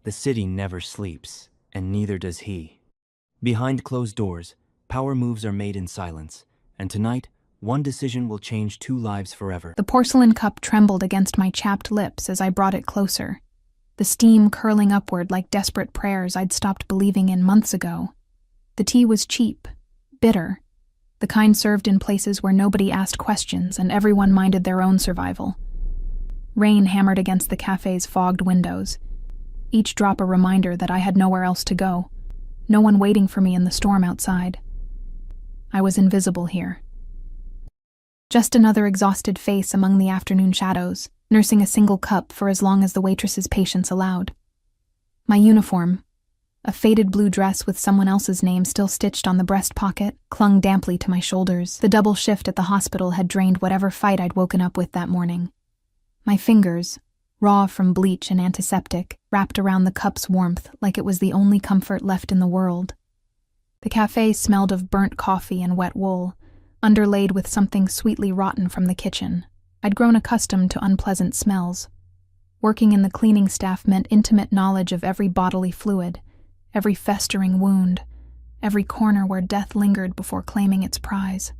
The city never sleeps, and neither does he. Behind closed doors, power moves are made in silence, and tonight, one decision will change 2 lives forever. The porcelain cup trembled against my chapped lips as I brought it closer, the steam curling upward like desperate prayers I'd stopped believing in months ago. The tea was cheap, bitter, the kind served in places where nobody asked questions and everyone minded their own survival. Rain hammered against the cafe's fogged windows, each drop a reminder that I had nowhere else to go, no one waiting for me in the storm outside. I was invisible here. Just another exhausted face among the afternoon shadows, nursing a single cup for as long as the waitress's patience allowed. My uniform, a faded blue dress with someone else's name still stitched on the breast pocket, clung damply to my shoulders. The double shift at the hospital had drained whatever fight I'd woken up with that morning. My fingers, raw from bleach and antiseptic, wrapped around the cup's warmth like it was the only comfort left in the world. The cafe smelled of burnt coffee and wet wool, underlaid with something sweetly rotten from the kitchen. I'd grown accustomed to unpleasant smells. Working in the cleaning staff meant intimate knowledge of every bodily fluid, every festering wound, every corner where death lingered before claiming its prize.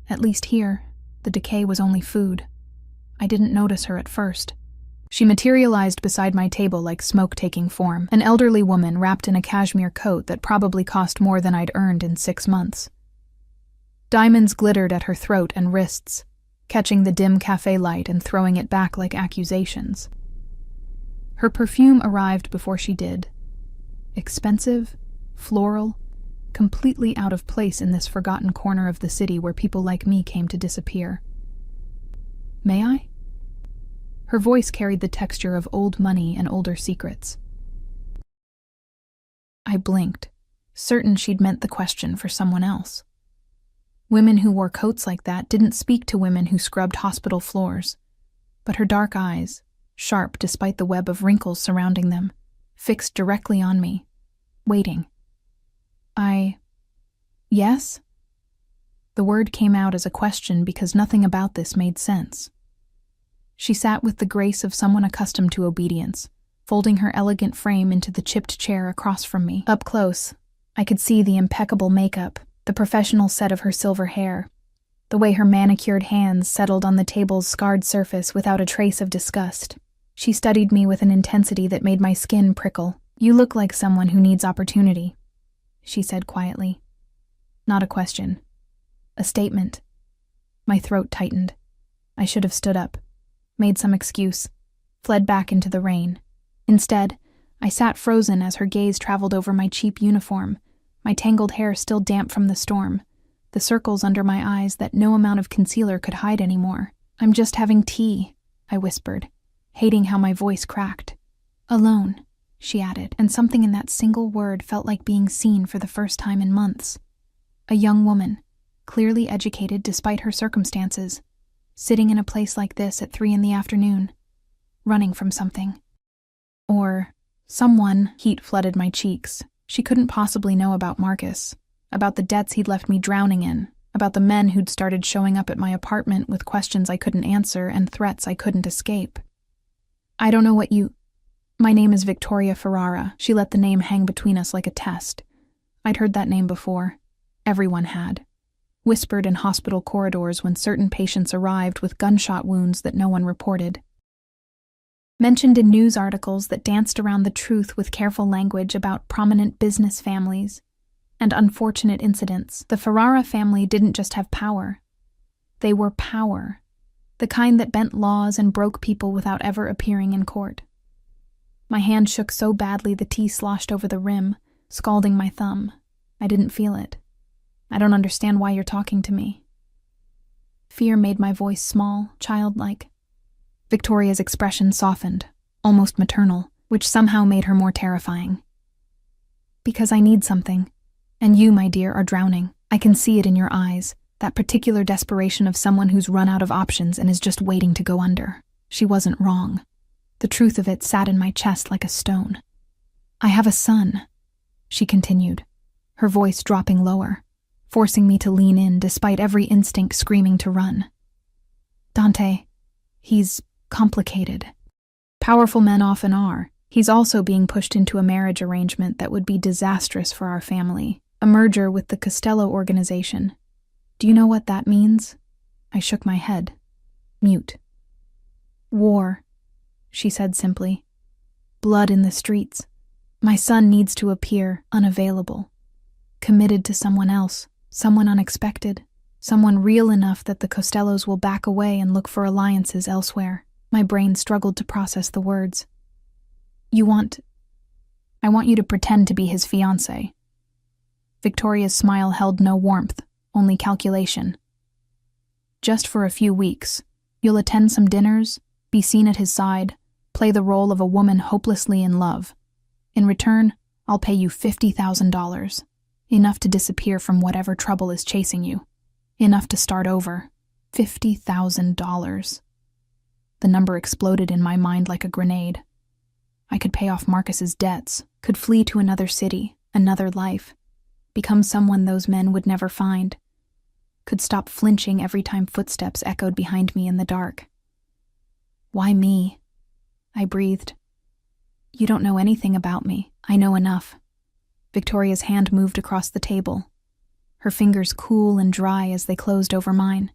At least here, the decay was only food. I didn't notice her at first. She materialized beside my table like smoke taking form, an elderly woman wrapped in a cashmere coat that probably cost more than I'd earned in 6 months. Diamonds glittered at her throat and wrists, catching the dim cafe light and throwing it back like accusations. Her perfume arrived before she did. Expensive, floral, completely out of place in this forgotten corner of the city where people like me came to disappear. May I? Her voice carried the texture of old money and older secrets. I blinked, certain she'd meant the question for someone else. Women who wore coats like that didn't speak to women who scrubbed hospital floors, but her dark eyes, sharp despite the web of wrinkles surrounding them, fixed directly on me, waiting. Yes? The word came out as a question because nothing about this made sense. She sat with the grace of someone accustomed to obedience, folding her elegant frame into the chipped chair across from me. Up close, I could see the impeccable makeup, the professional set of her silver hair, the way her manicured hands settled on the table's scarred surface without a trace of disgust. She studied me with an intensity that made my skin prickle. "You look like someone who needs opportunity," she said quietly. Not a question. A statement. My throat tightened. I should have stood up, made some excuse, fled back into the rain. Instead, I sat frozen as her gaze traveled over my cheap uniform, my tangled hair still damp from the storm, the circles under my eyes that no amount of concealer could hide anymore. "I'm just having tea," I whispered, hating how my voice cracked. "Alone," she added, and something in that single word felt like being seen for the first time in months. A young woman, clearly educated despite her circumstances, sitting in a place like this at 3 p.m, running from something. Or someone. Heat flooded my cheeks. She couldn't possibly know about Marcus, about the debts he'd left me drowning in, about the men who'd started showing up at my apartment with questions I couldn't answer and threats I couldn't escape. "I don't know what you—" "My name is Victoria Ferrara." She let the name hang between us like a test. I'd heard that name before. Everyone had. Whispered in hospital corridors when certain patients arrived with gunshot wounds that no one reported. Mentioned in news articles that danced around the truth with careful language about prominent business families and unfortunate incidents. The Ferrara family didn't just have power. They were power, the kind that bent laws and broke people without ever appearing in court. My hand shook so badly the tea sloshed over the rim, scalding my thumb. I didn't feel it. "I don't understand why you're talking to me." Fear made my voice small, childlike. Victoria's expression softened, almost maternal, which somehow made her more terrifying. "Because I need something. And you, my dear, are drowning. I can see it in your eyes, that particular desperation of someone who's run out of options and is just waiting to go under." She wasn't wrong. The truth of it sat in my chest like a stone. "I have a son," she continued, her voice dropping lower, forcing me to lean in despite every instinct screaming to run. "Dante, he's complicated. Powerful men often are. He's also being pushed into a marriage arrangement that would be disastrous for our family, a merger with the Costello organization. Do you know what that means? I shook my head, mute. War, she said simply. Blood in the streets. My son needs to appear unavailable, committed to someone else, someone unexpected, someone real enough that the Costellos will back away and look for alliances elsewhere. My brain struggled to process the words. I want you to pretend to be his fiancée. Victoria's smile held no warmth, only calculation. Just for a few weeks, you'll attend some dinners, be seen at his side, play the role of a woman hopelessly in love. In return, I'll pay you $50,000, enough to disappear from whatever trouble is chasing you, enough to start over. $50,000. The number exploded in my mind like a grenade. I could pay off Marcus's debts, could flee to another city, another life, become someone those men would never find, could stop flinching every time footsteps echoed behind me in the dark. Why me? I breathed. You don't know anything about me. I know enough. Victoria's hand moved across the table, her fingers cool and dry as they closed over mine.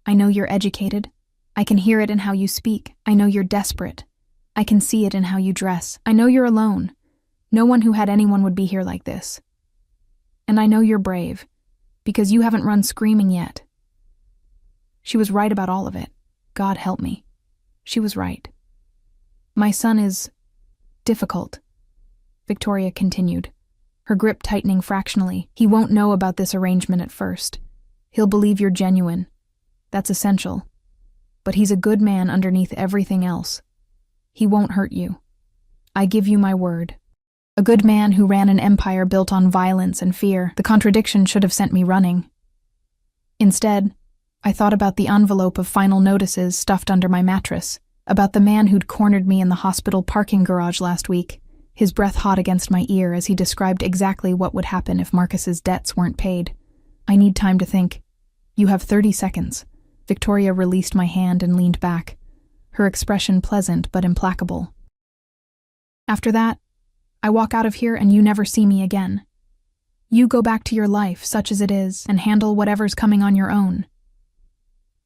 I know you're educated. I can hear it in how you speak. I know you're desperate. I can see it in how you dress. I know you're alone. No one who had anyone would be here like this. And I know you're brave, because you haven't run screaming yet. She was right about all of it. God help me. She was right. My son is difficult, Victoria continued, her grip tightening fractionally. He won't know about this arrangement at first. He'll believe you're genuine. That's essential. But he's a good man underneath everything else. He won't hurt you. I give you my word. A good man who ran an empire built on violence and fear. The contradiction should have sent me running. Instead, I thought about the envelope of final notices stuffed under my mattress, about the man who'd cornered me in the hospital parking garage last week, his breath hot against my ear as he described exactly what would happen if Marcus's debts weren't paid. I need time to think. You have 30 seconds. Victoria released my hand and leaned back, her expression pleasant but implacable. After that, I walk out of here and you never see me again. You go back to your life, such as it is, and handle whatever's coming on your own.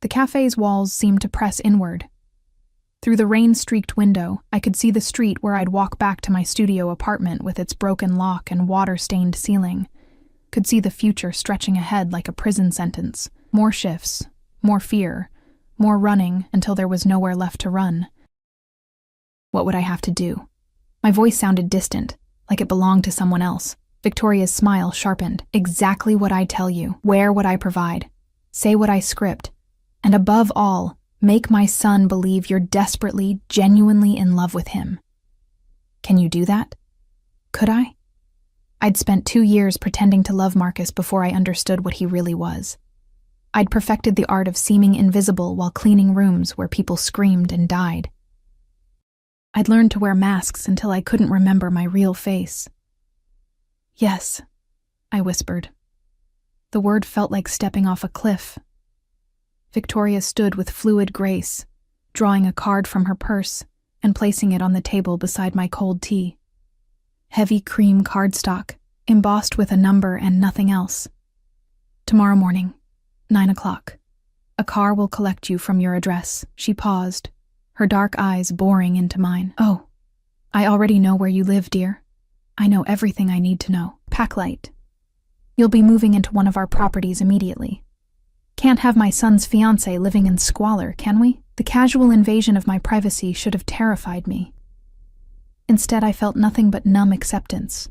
The cafe's walls seemed to press inward. Through the rain-streaked window, I could see the street where I'd walk back to my studio apartment with its broken lock and water-stained ceiling. Could see the future stretching ahead like a prison sentence. More shifts, more fear, more running until there was nowhere left to run. What would I have to do? My voice sounded distant, like it belonged to someone else. Victoria's smile sharpened. Exactly what I tell you. Wear what I provide. Say what I script. And above all, make my son believe you're desperately, genuinely in love with him. Can you do that? Could I? I'd spent 2 years pretending to love Marcus before I understood what he really was. I'd perfected the art of seeming invisible while cleaning rooms where people screamed and died. I'd learned to wear masks until I couldn't remember my real face. Yes, I whispered. The word felt like stepping off a cliff. Victoria stood with fluid grace, drawing a card from her purse and placing it on the table beside my cold tea. Heavy cream cardstock, embossed with a number and nothing else. Tomorrow morning, 9 o'clock. A car will collect you from your address. She paused, her dark eyes boring into mine. Oh, I already know where you live, dear. I know everything I need to know. Pack light. You'll be moving into one of our properties immediately. Can't have my son's fiancée living in squalor, can we? The casual invasion of my privacy should have terrified me. Instead, I felt nothing but numb acceptance.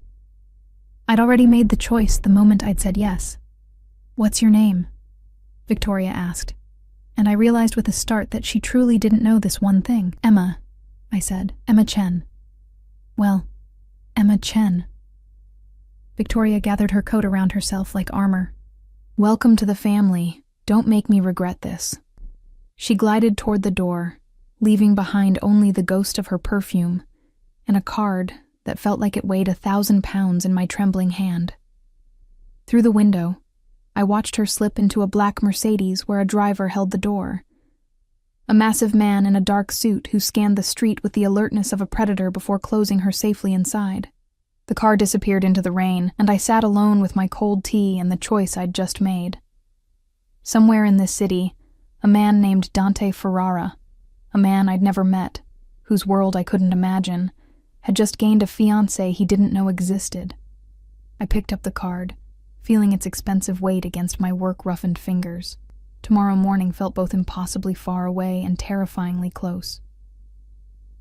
I'd already made the choice the moment I'd said yes. What's your name? Victoria asked, and I realized with a start that she truly didn't know this one thing. Emma, I said. Emma Chen. Well, Emma Chen. Victoria gathered her coat around herself like armor. Welcome to the family. Don't make me regret this. She glided toward the door, leaving behind only the ghost of her perfume and a card that felt like it weighed 1,000 pounds in my trembling hand. Through the window, I watched her slip into a black Mercedes where a driver held the door. A massive man in a dark suit who scanned the street with the alertness of a predator before closing her safely inside. The car disappeared into the rain, and I sat alone with my cold tea and the choice I'd just made. Somewhere in this city, a man named Dante Ferrara, a man I'd never met, whose world I couldn't imagine, had just gained a fiancée he didn't know existed. I picked up the card, feeling its expensive weight against my work-roughened fingers. Tomorrow morning felt both impossibly far away and terrifyingly close.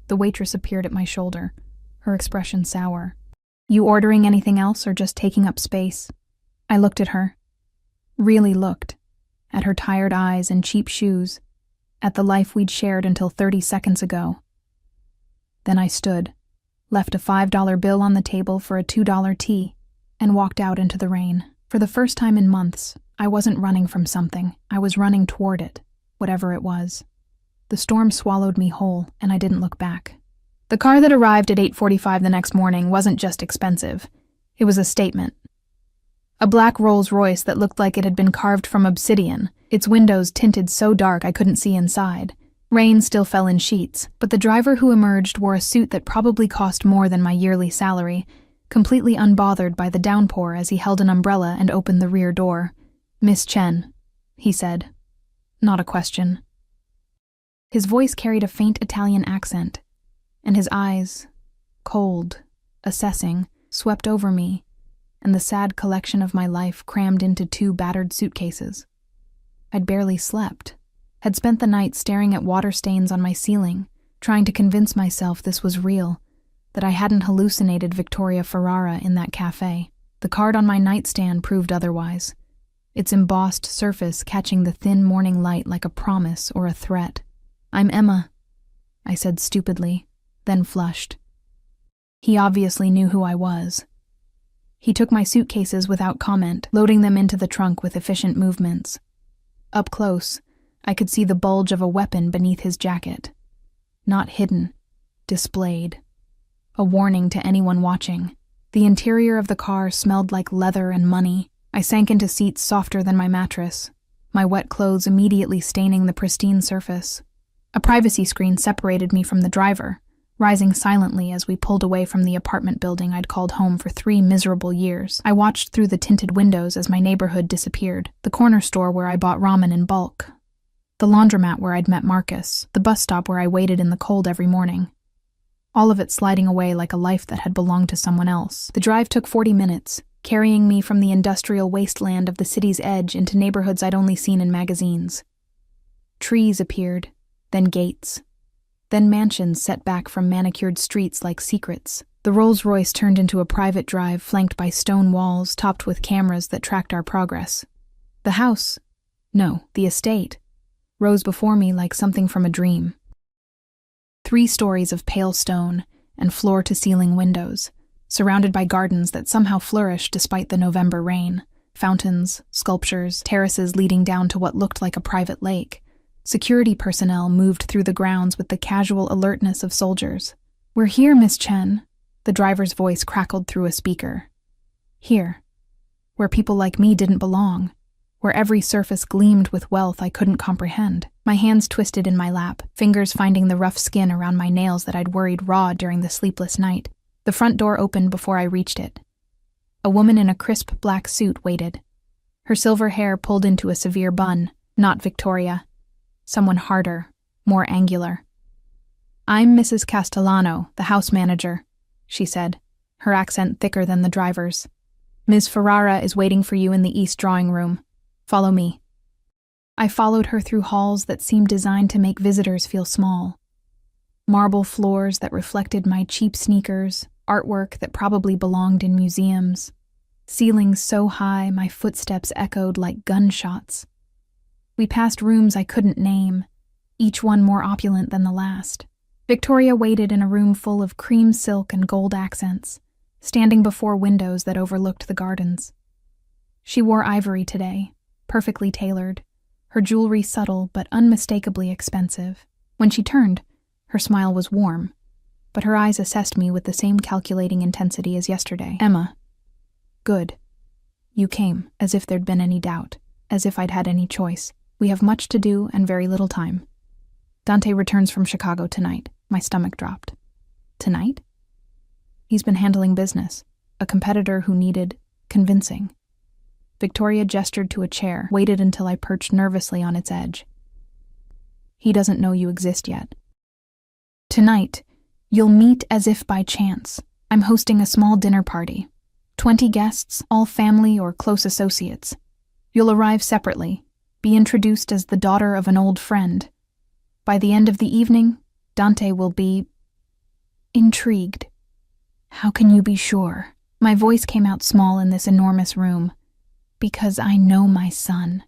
The waitress appeared at my shoulder, her expression sour. "You ordering anything else or just taking up space?" I looked at her. Really looked. At her tired eyes and cheap shoes. At the life we'd shared until 30 seconds ago. Then I stood, left a $5 bill on the table for a $2 tea, and walked out into the rain. For the first time in months, I wasn't running from something. I was running toward it, whatever it was. The storm swallowed me whole, and I didn't look back. The car that arrived at 8:45 the next morning wasn't just expensive. It was a statement. A black Rolls-Royce that looked like it had been carved from obsidian, its windows tinted so dark I couldn't see inside. Rain still fell in sheets, but the driver who emerged wore a suit that probably cost more than my yearly salary, completely unbothered by the downpour as he held an umbrella and opened the rear door. "Miss Chen," he said. Not a question. His voice carried a faint Italian accent, and his eyes, cold, assessing, swept over me, and the sad collection of my life crammed into 2 battered suitcases. I'd barely slept, had spent the night staring at water stains on my ceiling, trying to convince myself this was real, that I hadn't hallucinated Victoria Ferrara in that cafe. The card on my nightstand proved otherwise, its embossed surface catching the thin morning light like a promise or a threat. "I'm Emma," I said stupidly, then flushed. He obviously knew who I was. He took my suitcases without comment, loading them into the trunk with efficient movements. Up close, I could see the bulge of a weapon beneath his jacket. Not hidden, displayed. A warning to anyone watching. The interior of the car smelled like leather and money. I sank into seats softer than my mattress, my wet clothes immediately staining the pristine surface. A privacy screen separated me from the driver, rising silently as we pulled away from the apartment building I'd called home for 3 miserable years. I watched through the tinted windows as my neighborhood disappeared, the corner store where I bought ramen in bulk, the laundromat where I'd met Marcus, the bus stop where I waited in the cold every morning. All of it sliding away like a life that had belonged to someone else. The drive took 40 minutes, carrying me from the industrial wasteland of the city's edge into neighborhoods I'd only seen in magazines. Trees appeared, then gates, then mansions set back from manicured streets like secrets. The Rolls-Royce turned into a private drive flanked by stone walls topped with cameras that tracked our progress. The house, no, the estate, rose before me like something from a dream. 3 stories of pale stone and floor-to-ceiling windows, surrounded by gardens that somehow flourished despite the November rain, fountains, sculptures, terraces leading down to what looked like a private lake. Security personnel moved through the grounds with the casual alertness of soldiers. "We're here, Miss Chen," the driver's voice crackled through a speaker. Here, where people like me didn't belong, where every surface gleamed with wealth I couldn't comprehend. My hands twisted in my lap, fingers finding the rough skin around my nails that I'd worried raw during the sleepless night. The front door opened before I reached it. A woman in a crisp black suit waited, her silver hair pulled into a severe bun. Not Victoria. Someone harder, more angular. "I'm Mrs. Castellano, the house manager," she said, her accent thicker than the driver's. "Ms. Ferrara is waiting for you in the east drawing room. Follow me." I followed her through halls that seemed designed to make visitors feel small. Marble floors that reflected my cheap sneakers, artwork that probably belonged in museums. Ceilings so high my footsteps echoed like gunshots. We passed rooms I couldn't name, each one more opulent than the last. Victoria waited in a room full of cream silk and gold accents, standing before windows that overlooked the gardens. She wore ivory today, perfectly tailored, her jewelry subtle but unmistakably expensive. When she turned, her smile was warm, but her eyes assessed me with the same calculating intensity as yesterday. "Emma. Good. You came, as if there'd been any doubt, as if I'd had any choice. We have much to do and very little time." Dante returns from Chicago tonight. My stomach dropped. Tonight? He's been handling business. A competitor who needed convincing. Victoria gestured to a chair, waited until I perched nervously on its edge. He doesn't know you exist yet. Tonight, you'll meet as if by chance. I'm hosting a small dinner party. 20 guests, all family or close associates. You'll arrive separately, be introduced as the daughter of an old friend. By the end of the evening, Dante will be intrigued. How can you be sure? My voice came out small in this enormous room. Because I know my son.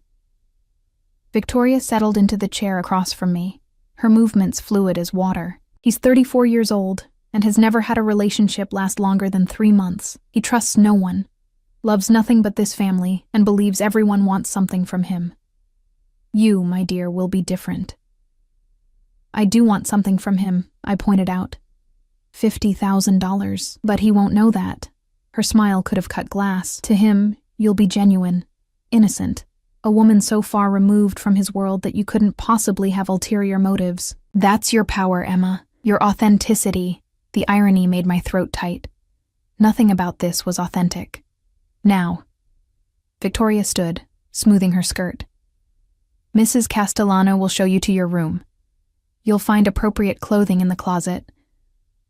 Victoria settled into the chair across from me, her movements fluid as water. He's 34 years old and has never had a relationship last longer than 3 months. He trusts no one, loves nothing but this family, and believes everyone wants something from him. You, my dear, will be different. I do want something from him, I pointed out. $50,000, but he won't know that. Her smile could have cut glass. To him, you'll be genuine, innocent, a woman so far removed from his world that you couldn't possibly have ulterior motives. That's your power, Emma, your authenticity. The irony made my throat tight. Nothing about this was authentic. Now. Victoria stood, smoothing her skirt. Mrs. Castellano will show you to your room. You'll find appropriate clothing in the closet.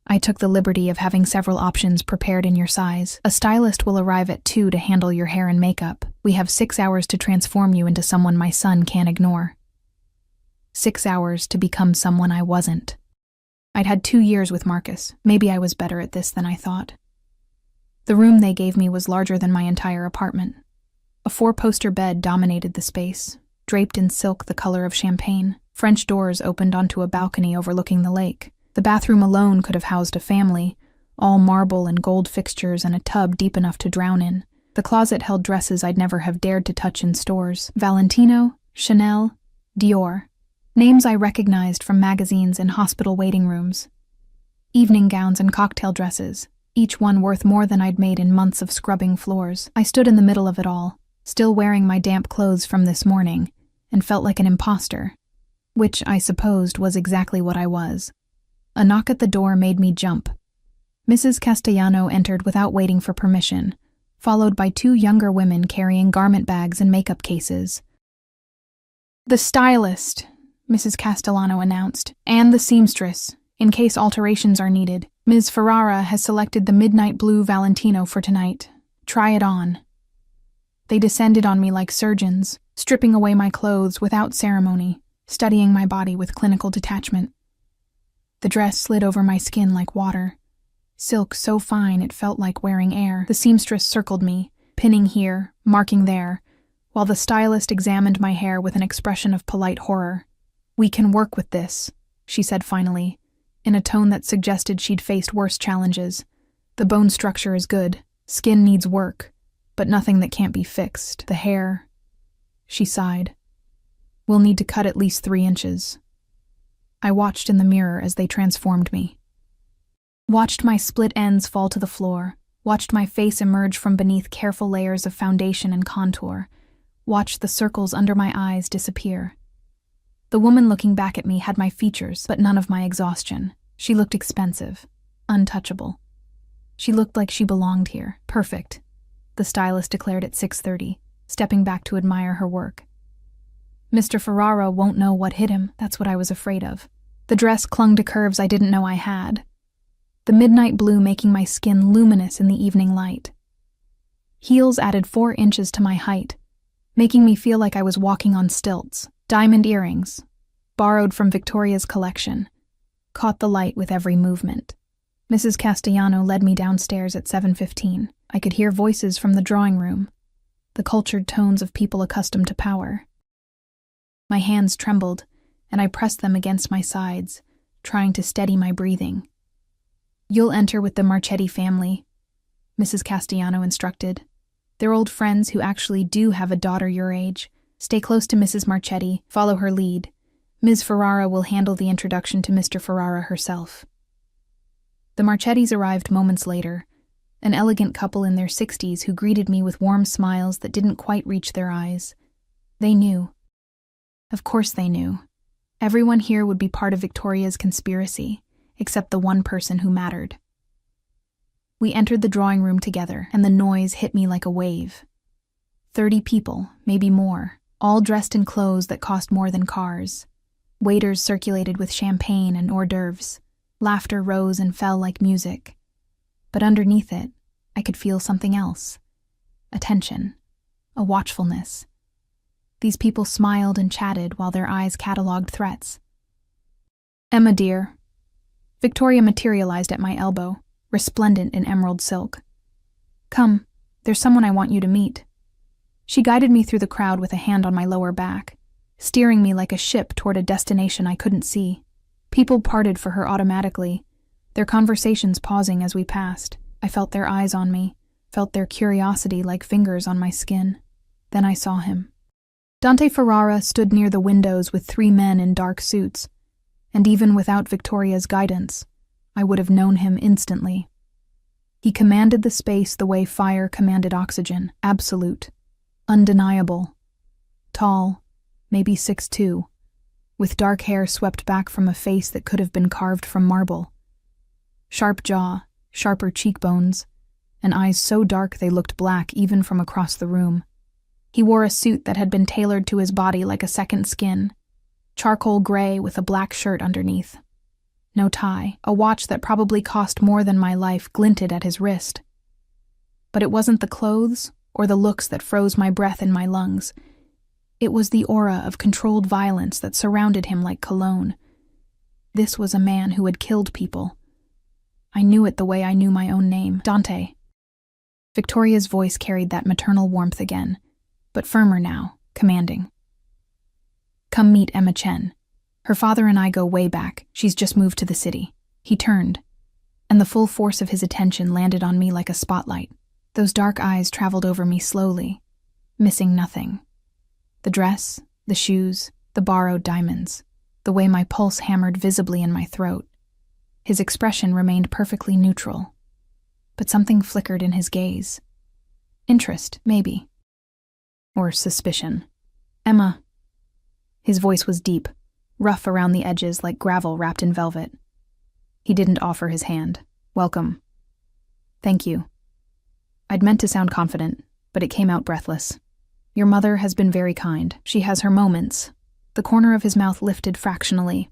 I took the liberty of having several options prepared in your size. A stylist will arrive at 2 to handle your hair and makeup. We have 6 hours to transform you into someone my son can't ignore. 6 hours to become someone I wasn't. I'd had 2 years with Marcus. Maybe I was better at this than I thought. The room they gave me was larger than my entire apartment. A 4-poster bed dominated the space, draped in silk the color of champagne. French doors opened onto a balcony overlooking the lake. The bathroom alone could have housed a family, all marble and gold fixtures and a tub deep enough to drown in. The closet held dresses I'd never have dared to touch in stores. Valentino, Chanel, Dior. Names I recognized from magazines and hospital waiting rooms. Evening gowns and cocktail dresses, each one worth more than I'd made in months of scrubbing floors. I stood in the middle of it all, still wearing my damp clothes from this morning, and felt like an imposter, which I supposed was exactly what I was. A knock at the door made me jump. Mrs. Castellano entered without waiting for permission, followed by 2 younger women carrying garment bags and makeup cases. The stylist, Mrs. Castellano announced, and the seamstress, in case alterations are needed. Ms. Ferrara has selected the midnight blue Valentino for tonight. Try it on. They descended on me like surgeons, stripping away my clothes without ceremony, studying my body with clinical detachment. The dress slid over my skin like water. Silk so fine it felt like wearing air. The seamstress circled me, pinning here, marking there, while the stylist examined my hair with an expression of polite horror. "We can work with this," she said finally, in a tone that suggested she'd faced worse challenges. "The bone structure is good. Skin needs work, but nothing that can't be fixed. The hair..." She sighed. "We'll need to cut at least 3 inches. I watched in the mirror as they transformed me. Watched my split ends fall to the floor, watched my face emerge from beneath careful layers of foundation and contour, watched the circles under my eyes disappear. The woman looking back at me had my features, but none of my exhaustion. She looked expensive, untouchable. She looked like she belonged here. Perfect, the stylist declared at 6:30, stepping back to admire her work. Mr. Ferrara won't know what hit him. That's what I was afraid of. The dress clung to curves I didn't know I had, the midnight blue making my skin luminous in the evening light. Heels added 4 inches to my height, making me feel like I was walking on stilts. Diamond earrings, borrowed from Victoria's collection, caught the light with every movement. Mrs. Castellano led me downstairs at 7:15. I could hear voices from the drawing room, the cultured tones of people accustomed to power. My hands trembled, and I pressed them against my sides, trying to steady my breathing. "You'll enter with the Marchetti family," Mrs. Castellano instructed. "They're old friends who actually do have a daughter your age. Stay close to Mrs. Marchetti, follow her lead. Ms. Ferrara will handle the introduction to Mr. Ferrara herself." The Marchettis arrived moments later, an elegant couple in their 60s who greeted me with warm smiles that didn't quite reach their eyes. They knew. Of course they knew. Everyone here would be part of Victoria's conspiracy, except the one person who mattered. We entered the drawing room together, and the noise hit me like a wave. 30 people, maybe more, all dressed in clothes that cost more than cars. Waiters circulated with champagne and hors d'oeuvres. Laughter rose and fell like music. But underneath it, I could feel something else. A tension, a watchfulness. These people smiled and chatted while their eyes catalogued threats. "Emma, dear." Victoria materialized at my elbow, resplendent in emerald silk. "Come, there's someone I want you to meet." She guided me through the crowd with a hand on my lower back, steering me like a ship toward a destination I couldn't see. People parted for her automatically, their conversations pausing as we passed. I felt their eyes on me, felt their curiosity like fingers on my skin. Then I saw him. Dante Ferrara stood near the windows with 3 men in dark suits, and even without Victoria's guidance, I would have known him instantly. He commanded the space the way fire commanded oxygen, absolute, undeniable. Tall, maybe 6'2", with dark hair swept back from a face that could have been carved from marble. Sharp jaw, sharper cheekbones, and eyes so dark they looked black even from across the room. He wore a suit that had been tailored to his body like a second skin, charcoal gray with a black shirt underneath. No tie, a watch that probably cost more than my life glinted at his wrist. But it wasn't the clothes or the looks that froze my breath in my lungs. It was the aura of controlled violence that surrounded him like cologne. This was a man who had killed people. I knew it the way I knew my own name, Dante. Victoria's voice carried that maternal warmth again, but firmer now, commanding. "Come meet Emma Chen. Her father and I go way back. She's just moved to the city." He turned, and the full force of his attention landed on me like a spotlight. Those dark eyes traveled over me slowly, missing nothing. The dress, the shoes, the borrowed diamonds, the way my pulse hammered visibly in my throat. His expression remained perfectly neutral, but something flickered in his gaze. Interest, maybe. Or suspicion. "Emma." His voice was deep, rough around the edges like gravel wrapped in velvet. He didn't offer his hand. "Welcome." "Thank you." I'd meant to sound confident, but it came out breathless. "Your mother has been very kind. She has her moments." The corner of his mouth lifted fractionally.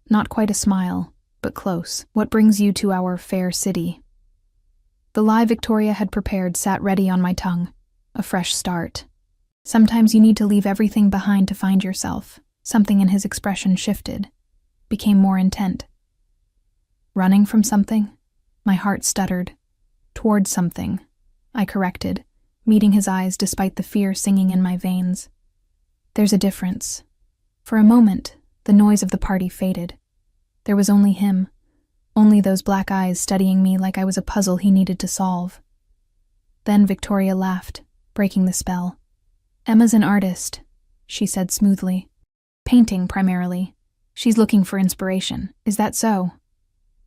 Not quite a smile, but close. "What brings you to our fair city?" The lie Victoria had prepared sat ready on my tongue. A fresh start. Sometimes you need to leave everything behind to find yourself. Something in his expression shifted, became more intent. "Running from something?" My heart stuttered. "Towards something," I corrected, meeting his eyes despite the fear singing in my veins. "There's a difference." For a moment, the noise of the party faded. There was only him, only those black eyes studying me like I was a puzzle he needed to solve. Then Victoria laughed, breaking the spell. "Emma's an artist," she said smoothly. "Painting, primarily. She's looking for inspiration. Is that so?"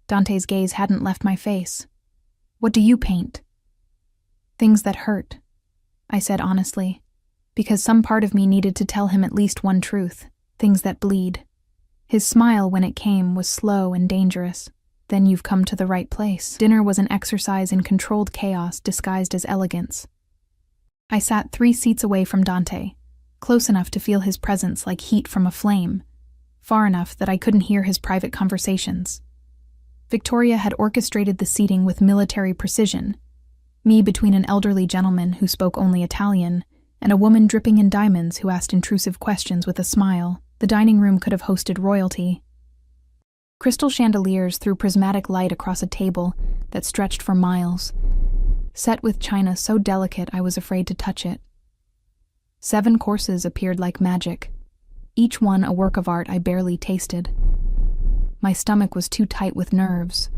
Dante's gaze hadn't left my face. "What do you paint?" "Things that hurt," I said honestly, because some part of me needed to tell him at least one truth. Things that bleed. His smile, when it came, was slow and dangerous. "Then you've come to the right place." Dinner was an exercise in controlled chaos disguised as elegance. I sat 3 seats away from Dante, close enough to feel his presence like heat from a flame, far enough that I couldn't hear his private conversations. Victoria had orchestrated the seating with military precision, me between an elderly gentleman who spoke only Italian and a woman dripping in diamonds who asked intrusive questions with a smile. The dining room could have hosted royalty. Crystal chandeliers threw prismatic light across a table that stretched for miles, set with china so delicate I was afraid to touch it. 7 courses appeared like magic, each one a work of art I barely tasted. My stomach was too tight with nerves,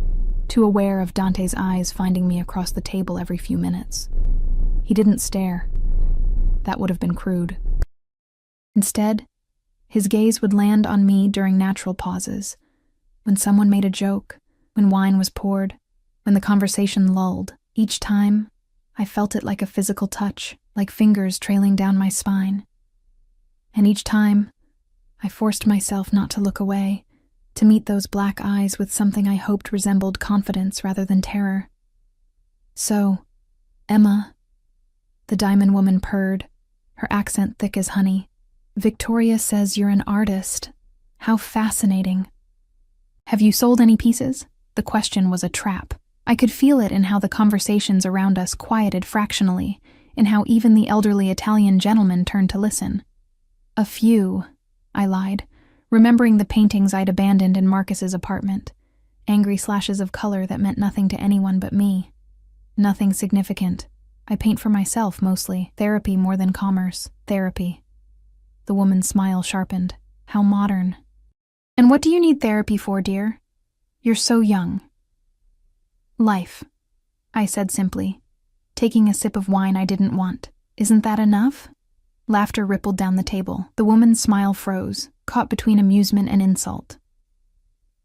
too aware of Dante's eyes finding me across the table every few minutes. He didn't stare. That would have been crude. Instead, his gaze would land on me during natural pauses, when someone made a joke, when wine was poured, when the conversation lulled. Each time, I felt it like a physical touch, like fingers trailing down my spine. And each time, I forced myself not to look away, to meet those black eyes with something I hoped resembled confidence rather than terror. "So, Emma," the diamond woman purred, her accent thick as honey, "Victoria says you're an artist. How fascinating. Have you sold any pieces?" The question was a trap. I could feel it in how the conversations around us quieted fractionally, in how even the elderly Italian gentleman turned to listen. "A few," I lied, remembering the paintings I'd abandoned in Marcus's apartment, angry slashes of color that meant nothing to anyone but me. Nothing significant. I paint for myself mostly, therapy more than commerce, therapy. The woman's smile sharpened. How modern. "And what do you need therapy for, dear? You're so young." "Life," I said simply, taking a sip of wine I didn't want. "Isn't that enough?" Laughter rippled down the table. The woman's smile froze, caught between amusement and insult.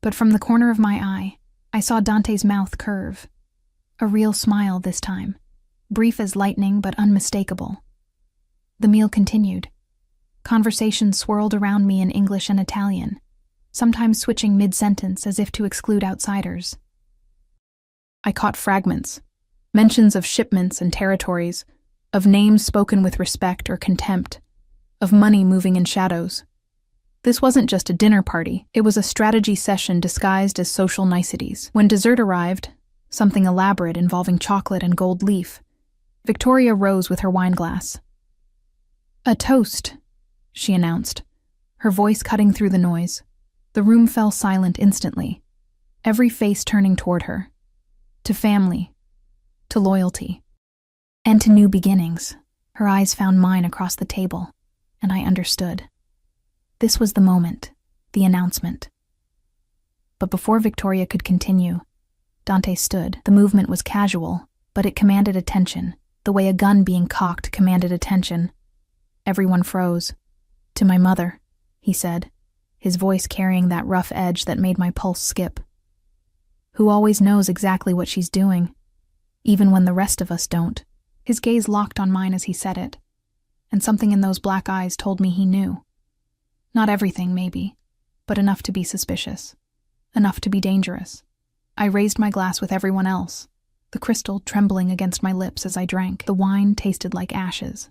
But from the corner of my eye, I saw Dante's mouth curve. A real smile this time, brief as lightning but unmistakable. The meal continued. Conversation swirled around me in English and Italian, sometimes switching mid-sentence as if to exclude outsiders. I caught fragments, mentions of shipments and territories, of names spoken with respect or contempt, of money moving in shadows. This wasn't just a dinner party, it was a strategy session disguised as social niceties. When dessert arrived, something elaborate involving chocolate and gold leaf, Victoria rose with her wineglass. "A toast," she announced, her voice cutting through the noise. The room fell silent instantly, every face turning toward her. To family, to loyalty, and to new beginnings. Her eyes found mine across the table, and I understood. This was the moment, the announcement. But before Victoria could continue, Dante stood. The movement was casual, but it commanded attention, the way a gun being cocked commanded attention. Everyone froze. "To my mother," he said, his voice carrying that rough edge that made my pulse skip. "Who always knows exactly what she's doing, even when the rest of us don't." His gaze locked on mine as he said it, and something in those black eyes told me he knew. Not everything, maybe, but enough to be suspicious, enough to be dangerous. I raised my glass with everyone else, the crystal trembling against my lips as I drank. The wine tasted like ashes.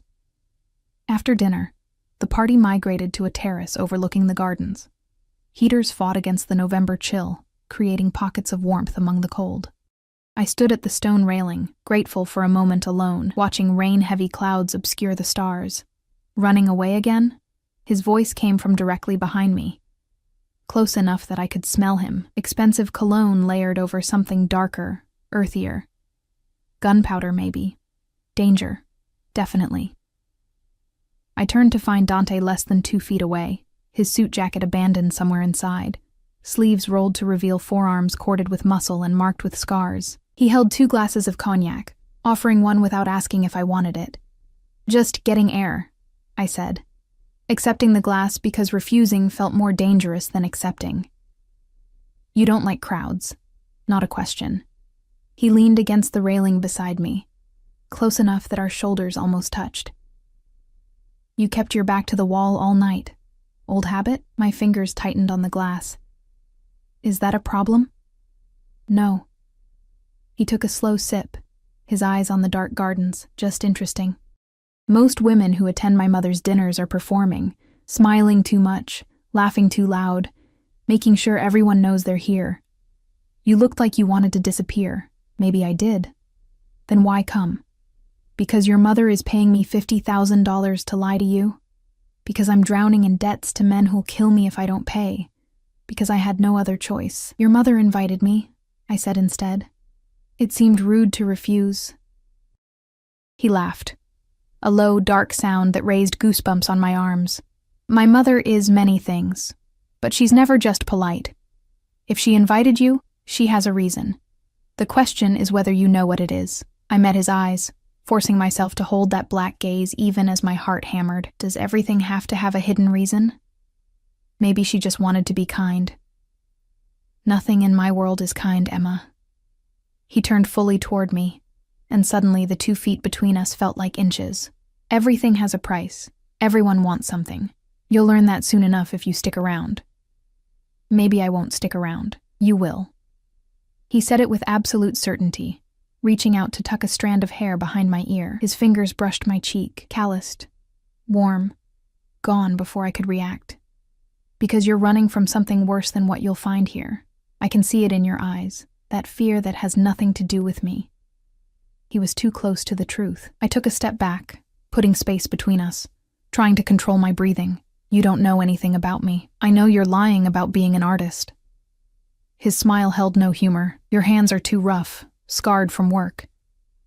After dinner, the party migrated to a terrace overlooking the gardens. Heaters fought against the November chill, creating pockets of warmth among the cold. I stood at the stone railing, grateful for a moment alone, watching rain-heavy clouds obscure the stars. "Running away again?" His voice came from directly behind me, close enough that I could smell him, expensive cologne layered over something darker, earthier. Gunpowder, maybe. Danger, definitely. I turned to find Dante less than 2 feet away, his suit jacket abandoned somewhere inside, sleeves rolled to reveal forearms corded with muscle and marked with scars. He held 2 glasses of cognac, offering one without asking if I wanted it. "Just getting air," I said, accepting the glass because refusing felt more dangerous than accepting. "You don't like crowds." Not a question. He leaned against the railing beside me, close enough that our shoulders almost touched. "You kept your back to the wall all night. Old habit?" My fingers tightened on the glass. "Is that a problem?" "No." He took a slow sip, his eyes on the dark gardens, just interesting. "Most women who attend my mother's dinners are performing, smiling too much, laughing too loud, making sure everyone knows they're here. You looked like you wanted to disappear. Maybe I did. Then why come? Because your mother is paying me $50,000 to lie to you? Because I'm drowning in debts to men who'll kill me if I don't pay? Because I had no other choice? Your mother invited me," I said instead. "It seemed rude to refuse." He laughed, a low, dark sound that raised goosebumps on my arms. "My mother is many things, but she's never just polite. If she invited you, she has a reason. The question is whether you know what it is." I met his eyes, forcing myself to hold that black gaze even as my heart hammered. Does everything have to have a hidden reason? Maybe she just wanted to be kind. "Nothing in my world is kind, Emma." He turned fully toward me, and suddenly the 2 feet between us felt like inches. "Everything has a price. Everyone wants something. You'll learn that soon enough if you stick around. Maybe I won't stick around. You will. He said it with absolute certainty, reaching out to tuck a strand of hair behind my ear. His fingers brushed my cheek, calloused, warm, gone before I could react. Because you're running from something worse than what you'll find here. I can see it in your eyes, that fear that has nothing to do with me. He was too close to the truth. I took a step back, putting space between us, trying to control my breathing. You don't know anything about me. I know you're lying about being an artist. His smile held no humor. Your hands are too rough, scarred from work.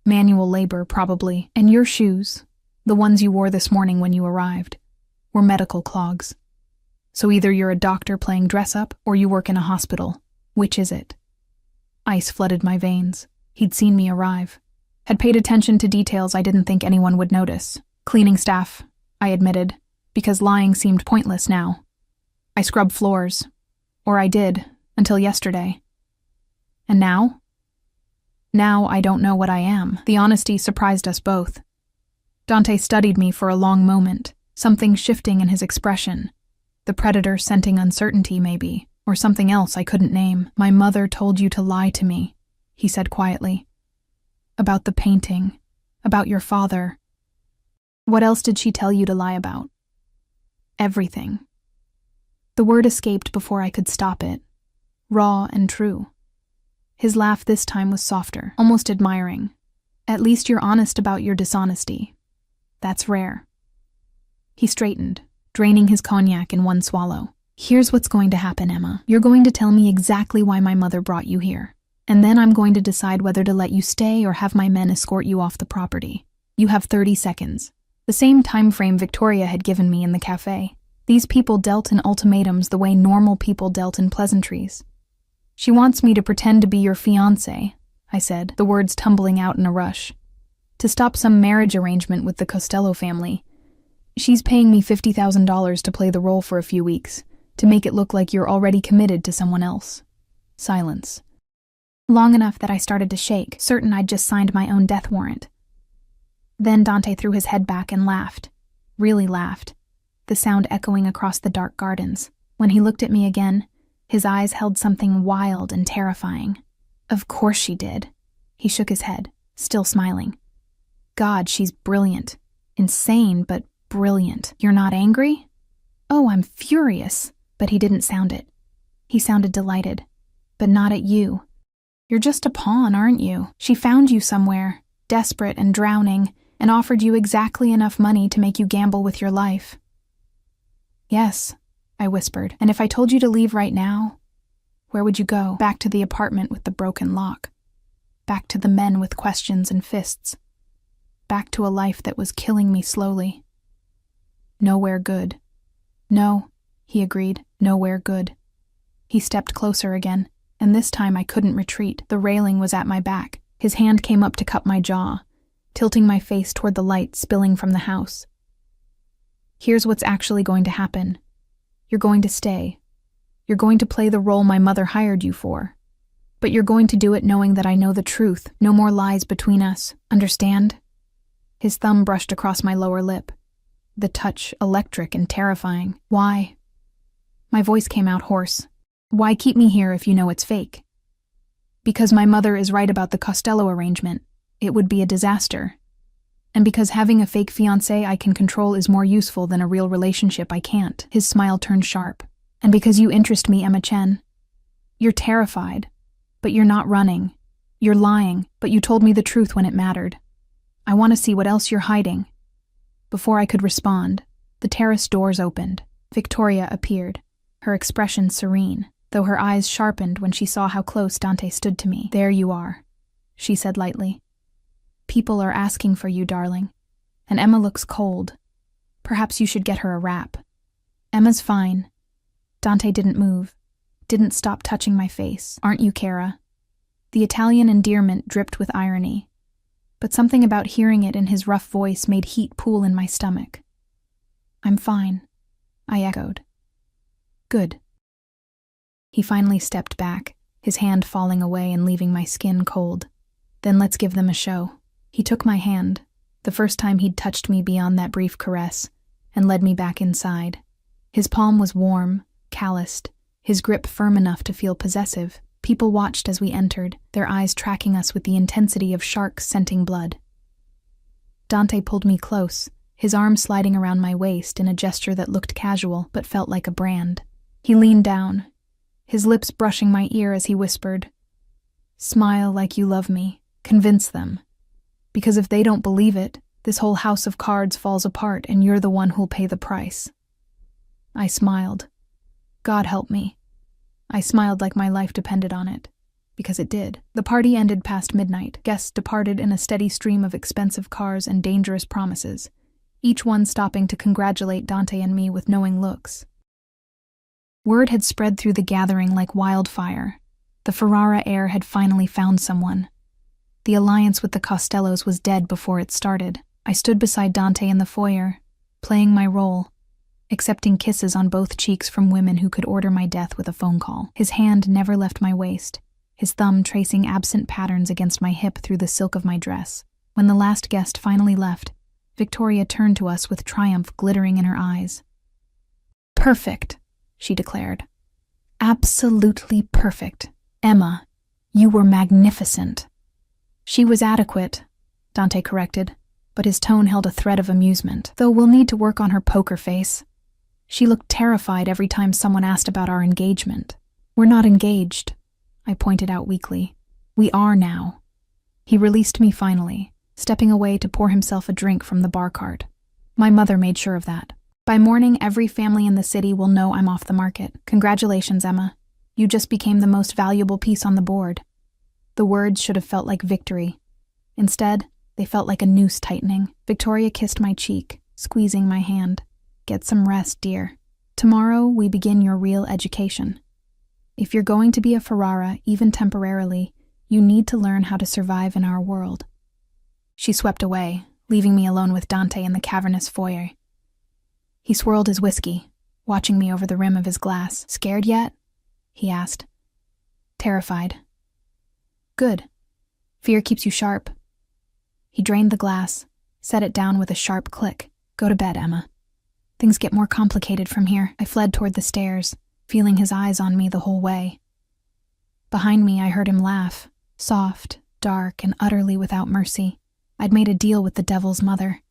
Manual labor, probably. And your shoes, the ones you wore this morning when you arrived, were medical clogs. So either you're a doctor playing dress-up or you work in a hospital. Which is it? Ice flooded my veins. He'd seen me arrive. Had paid attention to details I didn't think anyone would notice. Cleaning staff, I admitted, because lying seemed pointless now. I scrubbed floors. Or I did, until yesterday. And now? Now I don't know what I am. The honesty surprised us both. Dante studied me for a long moment, something shifting in his expression. The predator scenting uncertainty, maybe, or something else I couldn't name. My mother told you to lie to me, he said quietly. About the painting, about your father. What else did she tell you to lie about? Everything. The word escaped before I could stop it. Raw and true. His laugh this time was softer, almost admiring. At least you're honest about your dishonesty. That's rare. He straightened, draining his cognac in one swallow. Here's what's going to happen, Emma. You're going to tell me exactly why my mother brought you here. And then I'm going to decide whether to let you stay or have my men escort you off the property. You have 30 seconds. The same time frame Victoria had given me in the cafe. These people dealt in ultimatums the way normal people dealt in pleasantries. She wants me to pretend to be your fiancé, I said, the words tumbling out in a rush. To stop some marriage arrangement with the Costello family. She's paying me $50,000 to play the role for a few weeks, to make it look like you're already committed to someone else. Silence. Long enough that I started to shake, certain I'd just signed my own death warrant. Then Dante threw his head back and laughed. Really laughed. The sound echoing across the dark gardens. When he looked at me again, his eyes held something wild and terrifying. Of course she did. He shook his head, still smiling. God, she's brilliant. Insane, but brilliant. You're not angry? Oh, I'm furious. But he didn't sound it. He sounded delighted. But not at you. You're just a pawn, aren't you? She found you somewhere, desperate and drowning, and offered you exactly enough money to make you gamble with your life. Yes, I whispered. And if I told you to leave right now, where would you go? Back to the apartment with the broken lock. Back to the men with questions and fists. Back to a life that was killing me slowly. Nowhere good. No, he agreed, nowhere good. He stepped closer again, and this time I couldn't retreat. The railing was at my back. His hand came up to cup my jaw, tilting my face toward the light spilling from the house. Here's what's actually going to happen. You're going to stay. You're going to play the role my mother hired you for. But you're going to do it knowing that I know the truth. No more lies between us. Understand? His thumb brushed across my lower lip. The touch electric and terrifying. Why? My voice came out hoarse. Why keep me here if you know it's fake? Because my mother is right about the Costello arrangement. It would be a disaster. And because having a fake fiancé I can control is more useful than a real relationship I can't. His smile turned sharp. And because you interest me, Emma Chen. You're terrified, but you're not running. You're lying, but you told me the truth when it mattered. I want to see what else you're hiding. Before I could respond, the terrace doors opened. Victoria appeared, her expression serene, though her eyes sharpened when she saw how close Dante stood to me. There you are, she said lightly. People are asking for you, darling. And Emma looks cold. Perhaps you should get her a wrap. Emma's fine. Dante didn't move, didn't stop touching my face. Aren't you, Cara? The Italian endearment dripped with irony, but something about hearing it in his rough voice made heat pool in my stomach. I'm fine, I echoed. Good. He finally stepped back, his hand falling away and leaving my skin cold. Then let's give them a show. He took my hand, the first time he'd touched me beyond that brief caress, and led me back inside. His palm was warm, calloused, his grip firm enough to feel possessive. People watched as we entered, their eyes tracking us with the intensity of sharks scenting blood. Dante pulled me close, his arm sliding around my waist in a gesture that looked casual but felt like a brand. He leaned down, his lips brushing my ear as he whispered, "Smile like you love me. Convince them. Because if they don't believe it, this whole house of cards falls apart and you're the one who'll pay the price." I smiled. God help me. I smiled like my life depended on it. Because it did. The party ended past midnight. Guests departed in a steady stream of expensive cars and dangerous promises, each one stopping to congratulate Dante and me with knowing looks. Word had spread through the gathering like wildfire. The Ferrara heir had finally found someone. The alliance with the Costellos was dead before it started. I stood beside Dante in the foyer, playing my role, accepting kisses on both cheeks from women who could order my death with a phone call. His hand never left my waist, his thumb tracing absent patterns against my hip through the silk of my dress. When the last guest finally left, Victoria turned to us with triumph glittering in her eyes. "Perfect," she declared. "Absolutely perfect. Emma, you were magnificent." "She was adequate," Dante corrected, but his tone held a thread of amusement. "Though we'll need to work on her poker face. She looked terrified every time someone asked about our engagement." "We're not engaged," I pointed out weakly. "We are now." He released me finally, stepping away to pour himself a drink from the bar cart. My mother made sure of that. "By morning, every family in the city will know I'm off the market. Congratulations, Emma. You just became the most valuable piece on the board." The words should have felt like victory. Instead, they felt like a noose tightening. Victoria kissed my cheek, squeezing my hand. "Get some rest, dear. Tomorrow we begin your real education. If you're going to be a Ferrara, even temporarily, you need to learn how to survive in our world." She swept away, leaving me alone with Dante in the cavernous foyer. He swirled his whiskey, watching me over the rim of his glass. "Scared yet?" he asked. "Terrified." "Good. Fear keeps you sharp." He drained the glass, set it down with a sharp click. "Go to bed, Emma. Things get more complicated from here." I fled toward the stairs, feeling his eyes on me the whole way. Behind me, I heard him laugh, soft, dark, and utterly without mercy. I'd made a deal with the devil's mother.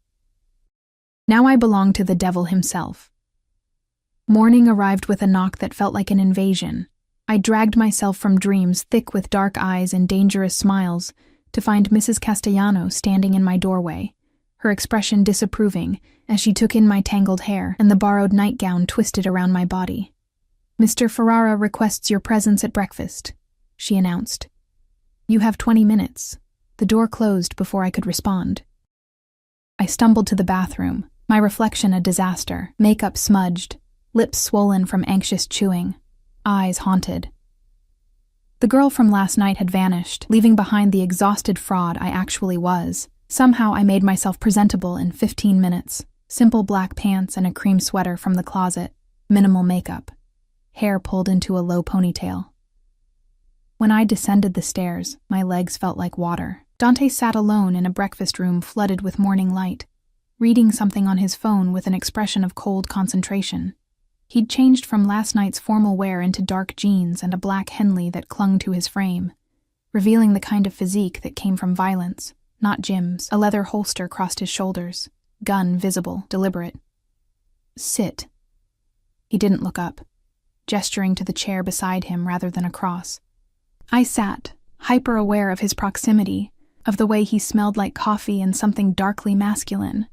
Now I belonged to the devil himself. Morning arrived with a knock that felt like an invasion. I dragged myself from dreams thick with dark eyes and dangerous smiles to find Mrs. Castellano standing in my doorway, her expression disapproving as she took in my tangled hair and the borrowed nightgown twisted around my body. "Mr. Ferrara requests your presence at breakfast," she announced. "You have 20 minutes." The door closed before I could respond. I stumbled to the bathroom, my reflection a disaster, makeup smudged, lips swollen from anxious chewing, eyes haunted. The girl from last night had vanished, leaving behind the exhausted fraud I actually was. Somehow I made myself presentable in 15 minutes. Simple black pants and a cream sweater from the closet, minimal makeup, hair pulled into a low ponytail. When I descended the stairs, my legs felt like water. Dante sat alone in a breakfast room flooded with morning light, reading something on his phone with an expression of cold concentration. He'd changed from last night's formal wear into dark jeans and a black Henley that clung to his frame, revealing the kind of physique that came from violence, not Jim's. A leather holster crossed his shoulders, gun visible, deliberate. "Sit." He didn't look up, gesturing to the chair beside him rather than across. I sat, hyper-aware of his proximity, of the way he smelled like coffee and something darkly masculine.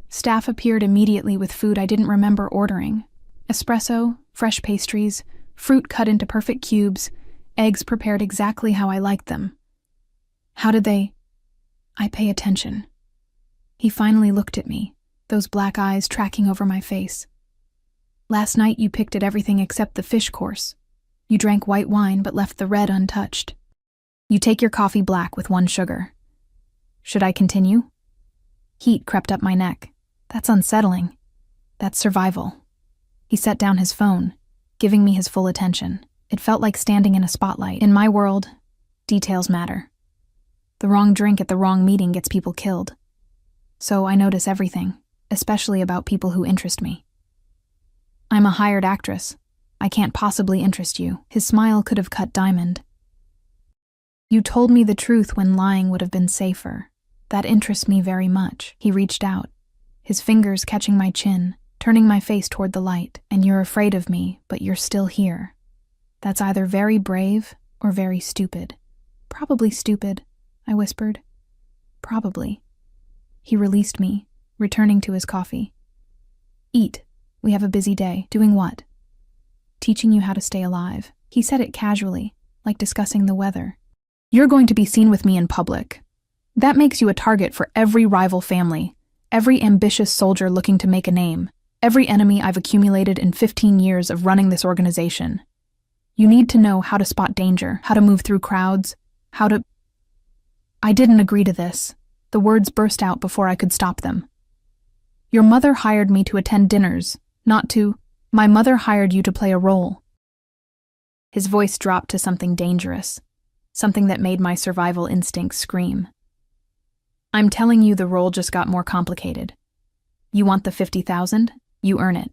Staff appeared immediately with food I didn't remember ordering. Espresso, fresh pastries, fruit cut into perfect cubes, eggs prepared exactly how I liked them. How did they... I pay attention. He finally looked at me, those black eyes tracking over my face. "Last night you picked at everything except the fish course. You drank white wine but left the red untouched. You take your coffee black with 1 sugar. Should I continue?" Heat crept up my neck. "That's unsettling. That's survival." He set down his phone, giving me his full attention. It felt like standing in a spotlight. In my world, details matter. The wrong drink at the wrong meeting gets people killed. So I notice everything, especially about people who interest me. I'm a hired actress. I can't possibly interest you. His smile could have cut diamond. You told me the truth when lying would have been safer. That interests me very much. He reached out, his fingers catching my chin, turning my face toward the light. And you're afraid of me, but you're still here. That's either very brave or very stupid. Probably stupid, I whispered. Probably. He released me, returning to his coffee. Eat. We have a busy day. Doing what? Teaching you how to stay alive. He said it casually, like discussing the weather. You're going to be seen with me in public. That makes you a target for every rival family, every ambitious soldier looking to make a name, every enemy I've accumulated in 15 years of running this organization. You need to know how to spot danger, how to move through crowds, how to... I didn't agree to this. The words burst out before I could stop them. Your mother hired me to attend dinners, not to... My mother hired you to play a role. His voice dropped to something dangerous, something that made my survival instincts scream. I'm telling you, the role just got more complicated. You want the 50,000? You earn it.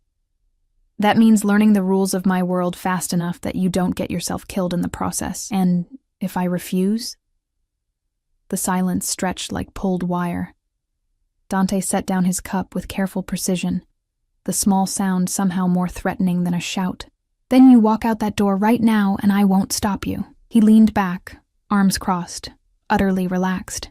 That means learning the rules of my world fast enough that you don't get yourself killed in the process. And if I refuse? The silence stretched like pulled wire. Dante set down his cup with careful precision, the small sound somehow more threatening than a shout. Then you walk out that door right now and I won't stop you. He leaned back, arms crossed, utterly relaxed.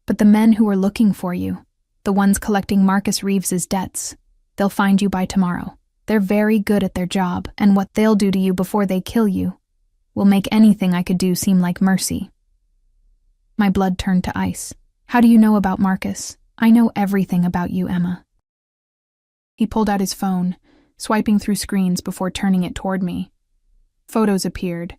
But the men who are looking for you, the ones collecting Marcus Reeves's debts, they'll find you by tomorrow. They're very good at their job, and what they'll do to you before they kill you will make anything I could do seem like mercy. My blood turned to ice. How do you know about Marcus? I know everything about you, Emma. He pulled out his phone, swiping through screens before turning it toward me. Photos appeared.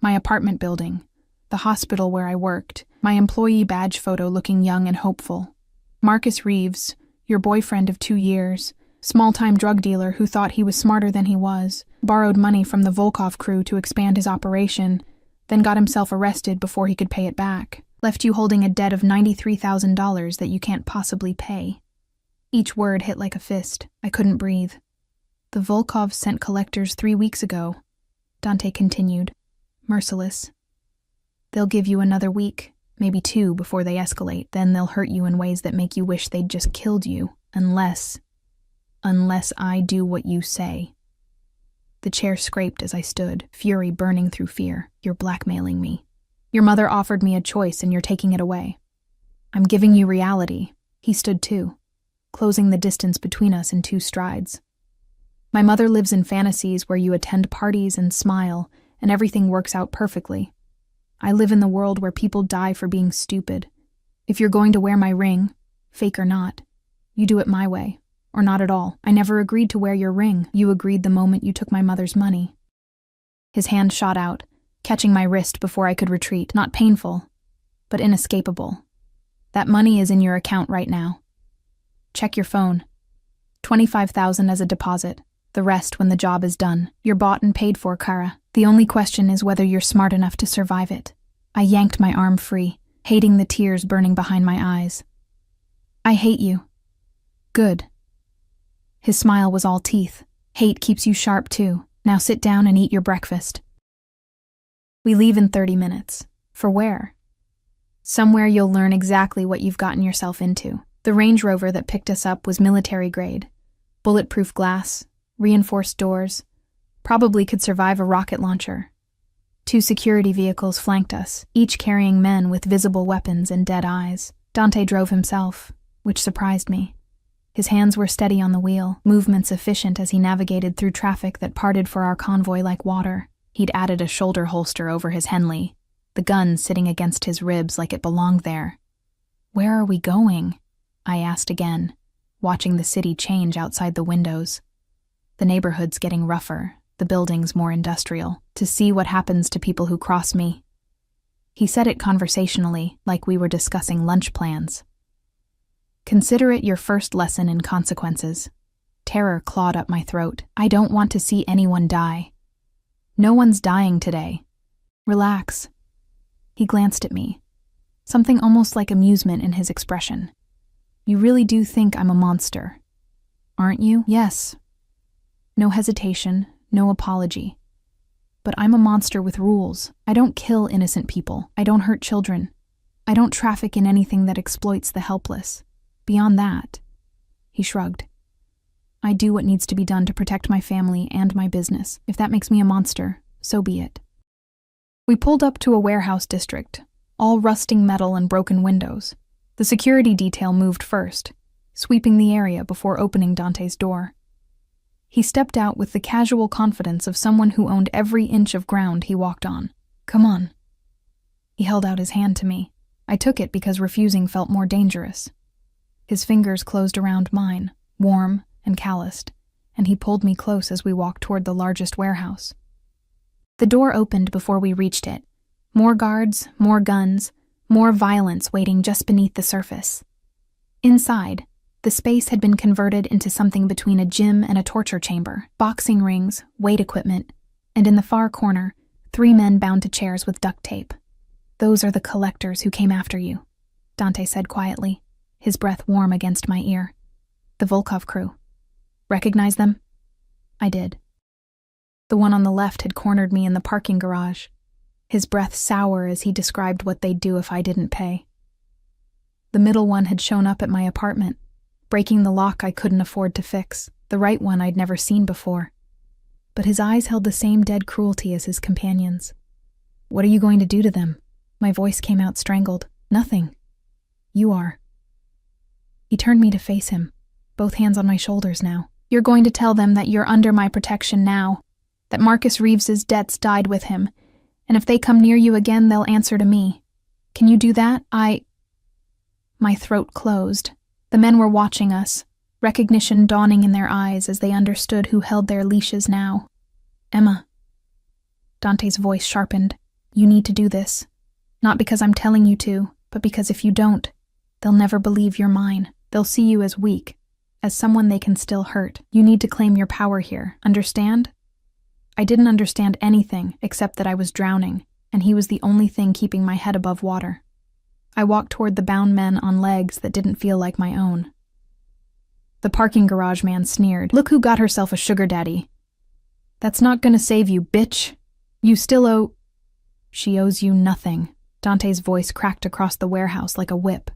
My apartment building, the hospital where I worked, my employee badge photo looking young and hopeful. Marcus Reeves, your boyfriend of 2 years, small-time drug dealer who thought he was smarter than he was, borrowed money from the Volkov crew to expand his operation, then got himself arrested before he could pay it back, left you holding a debt of $93,000 that you can't possibly pay. Each word hit like a fist. I couldn't breathe. The Volkovs sent collectors 3 weeks ago, Dante continued, merciless. They'll give you another week, maybe 2 before they escalate, then they'll hurt you in ways that make you wish they'd just killed you, unless I do what you say. The chair scraped as I stood, fury burning through fear. You're blackmailing me. Your mother offered me a choice and you're taking it away. I'm giving you reality. He stood too, closing the distance between us in 2 strides. My mother lives in fantasies where you attend parties and smile, and everything works out perfectly. I live in the world where people die for being stupid. If you're going to wear my ring, fake or not, you do it my way, or not at all. I never agreed to wear your ring. You agreed the moment you took my mother's money. His hand shot out, catching my wrist before I could retreat. Not painful, but inescapable. That money is in your account right now. Check your phone. 25,000 as a deposit. The rest when the job is done. You're bought and paid for, Kara. The only question is whether you're smart enough to survive it. I yanked my arm free, hating the tears burning behind my eyes. I hate you. Good. His smile was all teeth. Hate keeps you sharp too. Now sit down and eat your breakfast. We leave in 30 minutes. For where? Somewhere you'll learn exactly what you've gotten yourself into. The Range Rover that picked us up was military grade. Bulletproof glass, reinforced doors, probably could survive a rocket launcher. 2 security vehicles flanked us, each carrying men with visible weapons and dead eyes. Dante drove himself, which surprised me. His hands were steady on the wheel, movements efficient as he navigated through traffic that parted for our convoy like water. He'd added a shoulder holster over his Henley, the gun sitting against his ribs like it belonged there. Where are we going? I asked again, watching the city change outside the windows. The neighborhood's getting rougher, the buildings more industrial, to see what happens to people who cross me. He said it conversationally, like we were discussing lunch plans. Consider it your first lesson in consequences. Terror clawed up my throat. I don't want to see anyone die. No one's dying today. Relax. He glanced at me, something almost like amusement in his expression. You really do think I'm a monster, aren't you? Yes. No hesitation, no apology. But I'm a monster with rules. I don't kill innocent people. I don't hurt children. I don't traffic in anything that exploits the helpless. Beyond that, he shrugged. I do what needs to be done to protect my family and my business. If that makes me a monster, so be it. We pulled up to a warehouse district, all rusting metal and broken windows. The security detail moved first, sweeping the area before opening Dante's door. He stepped out with the casual confidence of someone who owned every inch of ground he walked on. Come on. He held out his hand to me. I took it because refusing felt more dangerous. His fingers closed around mine, warm and calloused, and he pulled me close as we walked toward the largest warehouse. The door opened before we reached it. More guards, more guns, more violence waiting just beneath the surface. Inside, the space had been converted into something between a gym and a torture chamber. Boxing rings, weight equipment, and in the far corner, 3 men bound to chairs with duct tape. Those are the collectors who came after you, Dante said quietly, his breath warm against my ear. The Volkov crew. Recognize them? I did. The one on the left had cornered me in the parking garage, his breath sour as he described what they'd do if I didn't pay. The middle one had shown up at my apartment, breaking the lock I couldn't afford to fix, the right one I'd never seen before. But his eyes held the same dead cruelty as his companions. What are you going to do to them? My voice came out strangled. Nothing. You are. He turned me to face him, both hands on my shoulders now. You're going to tell them that you're under my protection now, that Marcus Reeves's debts died with him, and if they come near you again, they'll answer to me. Can you do that? My throat closed. The men were watching us, recognition dawning in their eyes as they understood who held their leashes now. Emma. Dante's voice sharpened. You need to do this. Not because I'm telling you to, but because if you don't, they'll never believe you're mine. They'll see you as weak, as someone they can still hurt. You need to claim your power here, understand? I didn't understand anything except that I was drowning, and he was the only thing keeping my head above water. I walked toward the bound men on legs that didn't feel like my own. The parking garage man sneered. Look who got herself a sugar daddy. That's not gonna save you, bitch. You still owe... She owes you nothing. Dante's voice cracked across the warehouse like a whip.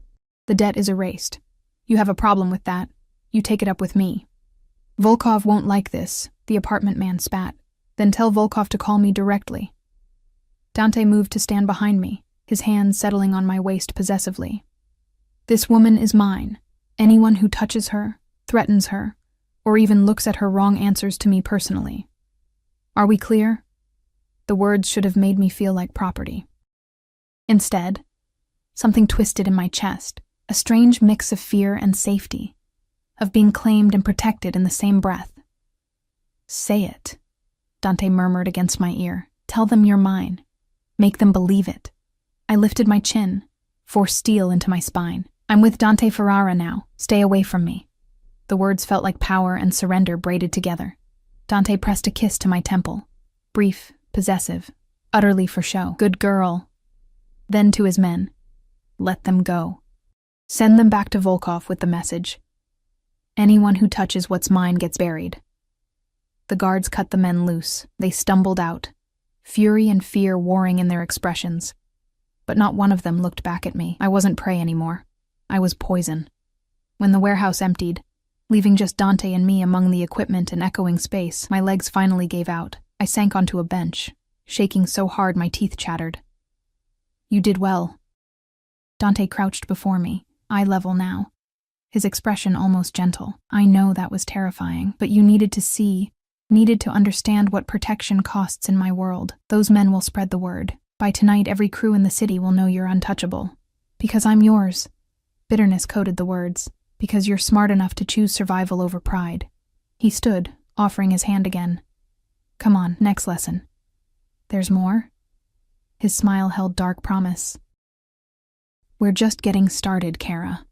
The debt is erased. You have a problem with that. You take it up with me. Volkov won't like this, the apartment man spat. Then tell Volkov to call me directly. Dante moved to stand behind me, his hands settling on my waist possessively. This woman is mine. Anyone who touches her, threatens her, or even looks at her wrong answers to me personally. Are we clear? The words should have made me feel like property. Instead, something twisted in my chest, a strange mix of fear and safety, of being claimed and protected in the same breath. Say it, Dante murmured against my ear. Tell them you're mine. Make them believe it. I lifted my chin, forced steel into my spine. I'm with Dante Ferrara now. Stay away from me. The words felt like power and surrender braided together. Dante pressed a kiss to my temple. Brief, possessive, utterly for show. Good girl. Then to his men. Let them go. Send them back to Volkov with the message. Anyone who touches what's mine gets buried. The guards cut the men loose. They stumbled out, fury and fear warring in their expressions. But not one of them looked back at me. I wasn't prey anymore. I was poison. When the warehouse emptied, leaving just Dante and me among the equipment and echoing space, my legs finally gave out. I sank onto a bench, shaking so hard my teeth chattered. You did well. Dante crouched before me, eye level now, his expression almost gentle. I know that was terrifying, but you needed to see, needed to understand what protection costs in my world. Those men will spread the word. By tonight, every crew in the city will know you're untouchable. Because I'm yours. Bitterness coated the words. Because you're smart enough to choose survival over pride. He stood, offering his hand again. Come on, next lesson. There's more? His smile held dark promise. We're just getting started, Kara.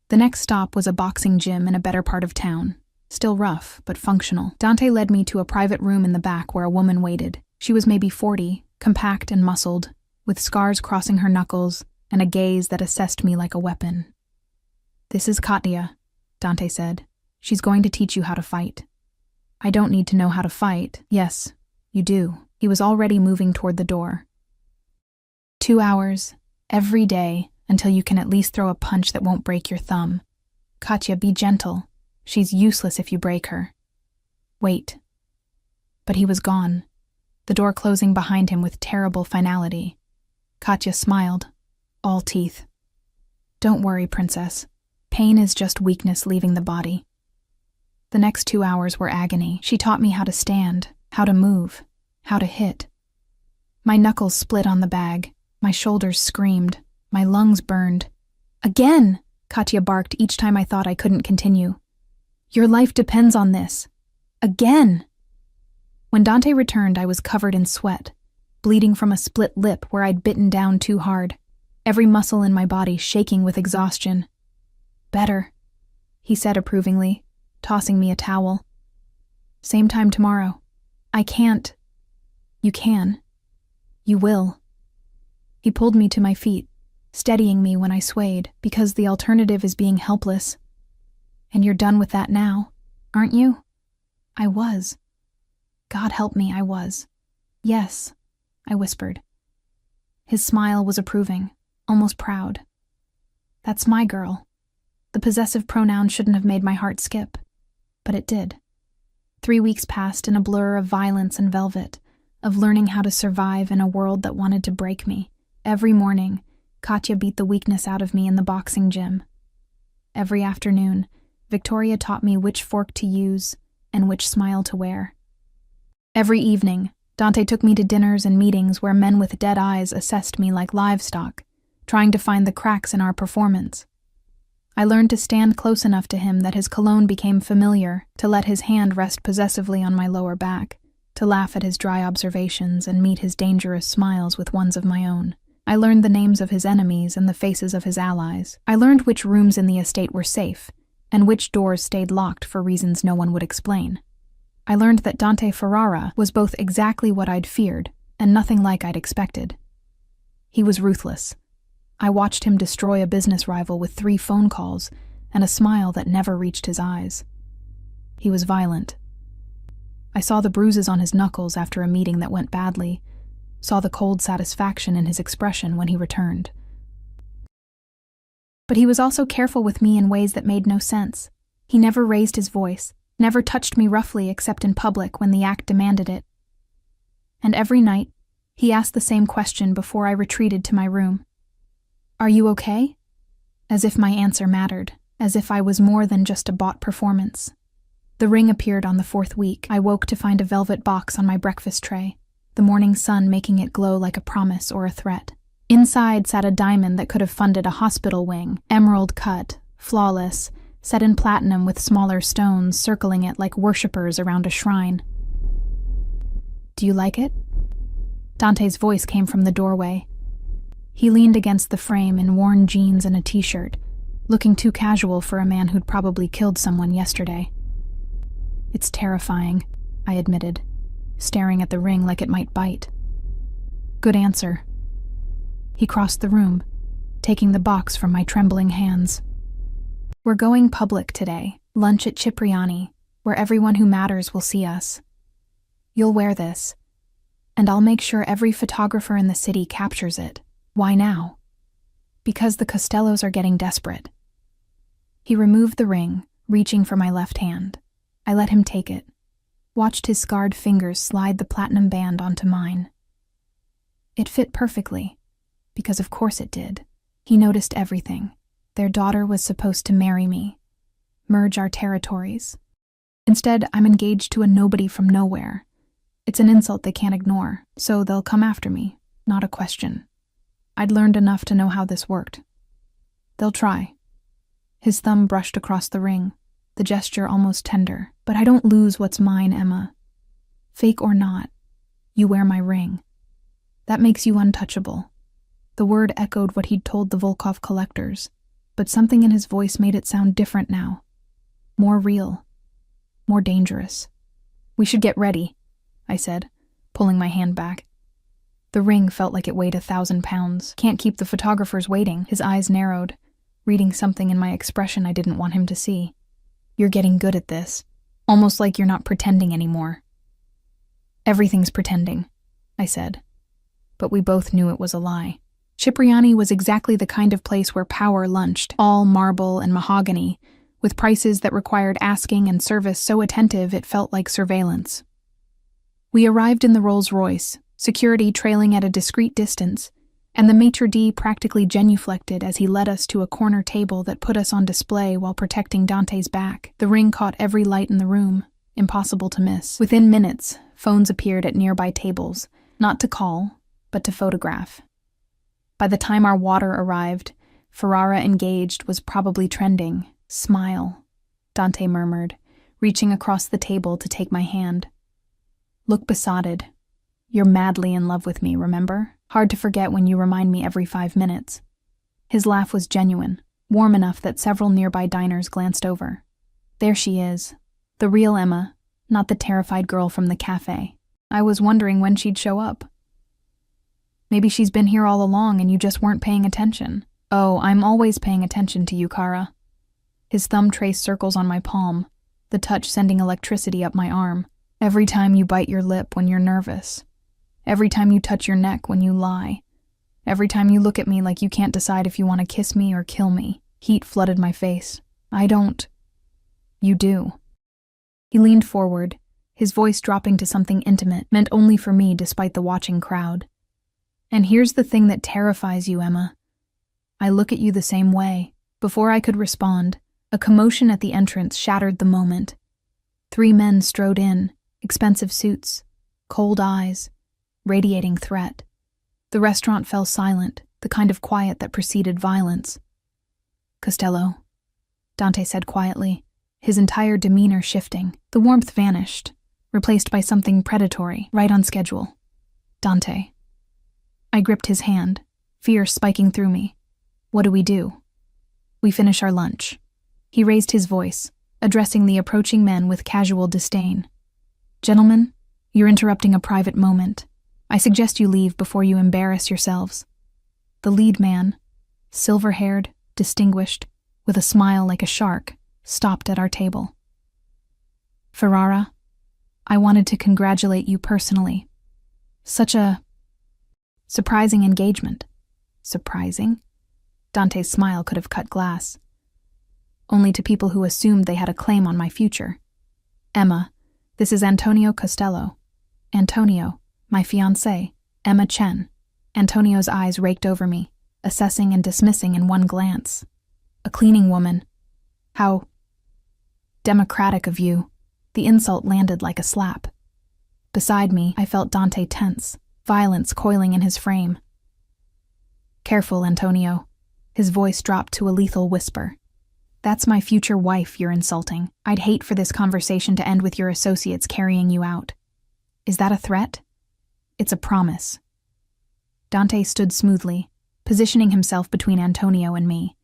The next stop was a boxing gym in a better part of town. Still rough, but functional. Dante led me to a private room in the back where a woman waited. She was maybe 40, compact and muscled, with scars crossing her knuckles and a gaze that assessed me like a weapon. This is Katya, Dante said. She's going to teach you how to fight. I don't need to know how to fight. Yes, you do. He was already moving toward the door. 2 hours, every day, until you can at least throw a punch that won't break your thumb. Katya, be gentle. She's useless if you break her. Wait. But he was gone, the door closing behind him with terrible finality. Katya smiled, all teeth. Don't worry, princess. Pain is just weakness leaving the body. The next 2 hours were agony. She taught me how to stand, how to move, how to hit. My knuckles split on the bag, my shoulders screamed, my lungs burned. Again! Katya barked each time I thought I couldn't continue. Your life depends on this. Again! When Dante returned, I was covered in sweat, bleeding from a split lip where I'd bitten down too hard, every muscle in my body shaking with exhaustion. Better, he said approvingly, tossing me a towel. Same time tomorrow. I can't. You can. You will. He pulled me to my feet, steadying me when I swayed, because the alternative is being helpless. And you're done with that now, aren't you? I was. God help me, I was. Yes, I whispered. His smile was approving, almost proud. That's my girl. The possessive pronoun shouldn't have made my heart skip, but it did. 3 weeks passed in a blur of violence and velvet, of learning how to survive in a world that wanted to break me. Every morning, Katya beat the weakness out of me in the boxing gym. Every afternoon, Victoria taught me which fork to use and which smile to wear. Every evening, Dante took me to dinners and meetings where men with dead eyes assessed me like livestock, trying to find the cracks in our performance. I learned to stand close enough to him that his cologne became familiar, to let his hand rest possessively on my lower back, to laugh at his dry observations and meet his dangerous smiles with ones of my own. I learned the names of his enemies and the faces of his allies. I learned which rooms in the estate were safe, and which doors stayed locked for reasons no one would explain. I learned that Dante Ferrara was both exactly what I'd feared and nothing like I'd expected. He was ruthless. I watched him destroy a business rival with 3 phone calls and a smile that never reached his eyes. He was violent. I saw the bruises on his knuckles after a meeting that went badly, saw the cold satisfaction in his expression when he returned. But he was also careful with me in ways that made no sense. He never raised his voice, never touched me roughly except in public when the act demanded it. And every night, he asked the same question before I retreated to my room. Are you okay? As if my answer mattered, as if I was more than just a bought performance. The ring appeared on the 4th week. I woke to find a velvet box on my breakfast tray, the morning sun making it glow like a promise or a threat. Inside sat a diamond that could have funded a hospital wing, emerald cut, flawless, set in platinum with smaller stones circling it like worshippers around a shrine. Do you like it? Dante's voice came from the doorway. He leaned against the frame in worn jeans and a t-shirt, looking too casual for a man who'd probably killed someone yesterday. It's terrifying, I admitted, staring at the ring like it might bite. Good answer. He crossed the room, taking the box from my trembling hands. We're going public today, lunch at Cipriani, where everyone who matters will see us. You'll wear this, and I'll make sure every photographer in the city captures it. Why now? Because the Costellos are getting desperate. He removed the ring, reaching for my left hand. I let him take it, watched his scarred fingers slide the platinum band onto mine. It fit perfectly, because of course it did. He noticed everything. Their daughter was supposed to marry me, merge our territories. Instead, I'm engaged to a nobody from nowhere. It's an insult they can't ignore, so they'll come after me, not a question. I'd learned enough to know how this worked. They'll try. His thumb brushed across the ring, the gesture almost tender. But I don't lose what's mine, Emma. Fake or not, you wear my ring. That makes you untouchable. The word echoed what he'd told the Volkov collectors, but something in his voice made it sound different now. More real. More dangerous. We should get ready, I said, pulling my hand back. The ring felt like it weighed 1,000 pounds. Can't keep the photographers waiting. His eyes narrowed, reading something in my expression I didn't want him to see. You're getting good at this. almost like you're not pretending anymore. Everything's pretending, I said, but we both knew it was a lie. Cipriani was exactly the kind of place where power lunched, all marble and mahogany, with prices that required asking and service so attentive it felt like surveillance. We arrived in the Rolls-Royce, security trailing at a discreet distance, and the maitre d' practically genuflected as he led us to a corner table that put us on display while protecting Dante's back. The ring caught every light in the room, impossible to miss. Within minutes, phones appeared at nearby tables, not to call, but to photograph. By the time our water arrived, Ferrara engaged was probably trending. Smile, Dante murmured, reaching across the table to take my hand. Look besotted. You're madly in love with me, remember? Hard to forget when you remind me every 5 minutes. His laugh was genuine, warm enough that several nearby diners glanced over. There she is, the real Emma, not the terrified girl from the cafe. I was wondering when she'd show up. Maybe she's been here all along and you just weren't paying attention. Oh, I'm always paying attention to you, Kara. His thumb traced circles on my palm, the touch sending electricity up my arm. Every time you bite your lip when you're nervous. Every time you touch your neck when you lie. Every time you look at me like you can't decide if you want to kiss me or kill me. Heat flooded my face. I don't. You do. He leaned forward, his voice dropping to something intimate, meant only for me despite the watching crowd. And here's the thing that terrifies you, Emma. I look at you the same way. Before I could respond, a commotion at the entrance shattered the moment. 3 men strode in, expensive suits, cold eyes, radiating threat. The restaurant fell silent, the kind of quiet that preceded violence. Costello, Dante said quietly, his entire demeanor shifting. The warmth vanished, replaced by something predatory, right on schedule. Dante. I gripped his hand, fear spiking through me. What do we do? We finish our lunch. He raised his voice, addressing the approaching men with casual disdain. Gentlemen, you're interrupting a private moment. I suggest you leave before you embarrass yourselves. The lead man, silver-haired, distinguished, with a smile like a shark, stopped at our table. Ferrara, I wanted to congratulate you personally. Such a surprising engagement. Surprising? Dante's smile could have cut glass. Only to people who assumed they had a claim on my future. Emma, this is Antonio Costello. Antonio, my fiancé, Emma Chen. Antonio's eyes raked over me, assessing and dismissing in one glance. A cleaning woman. How democratic of you. The insult landed like a slap. Beside me, I felt Dante tense, violence coiling in his frame. Careful, Antonio. His voice dropped to a lethal whisper. That's my future wife you're insulting. I'd hate for this conversation to end with your associates carrying you out. Is that a threat? It's a promise. Dante stood smoothly, positioning himself between Antonio and me.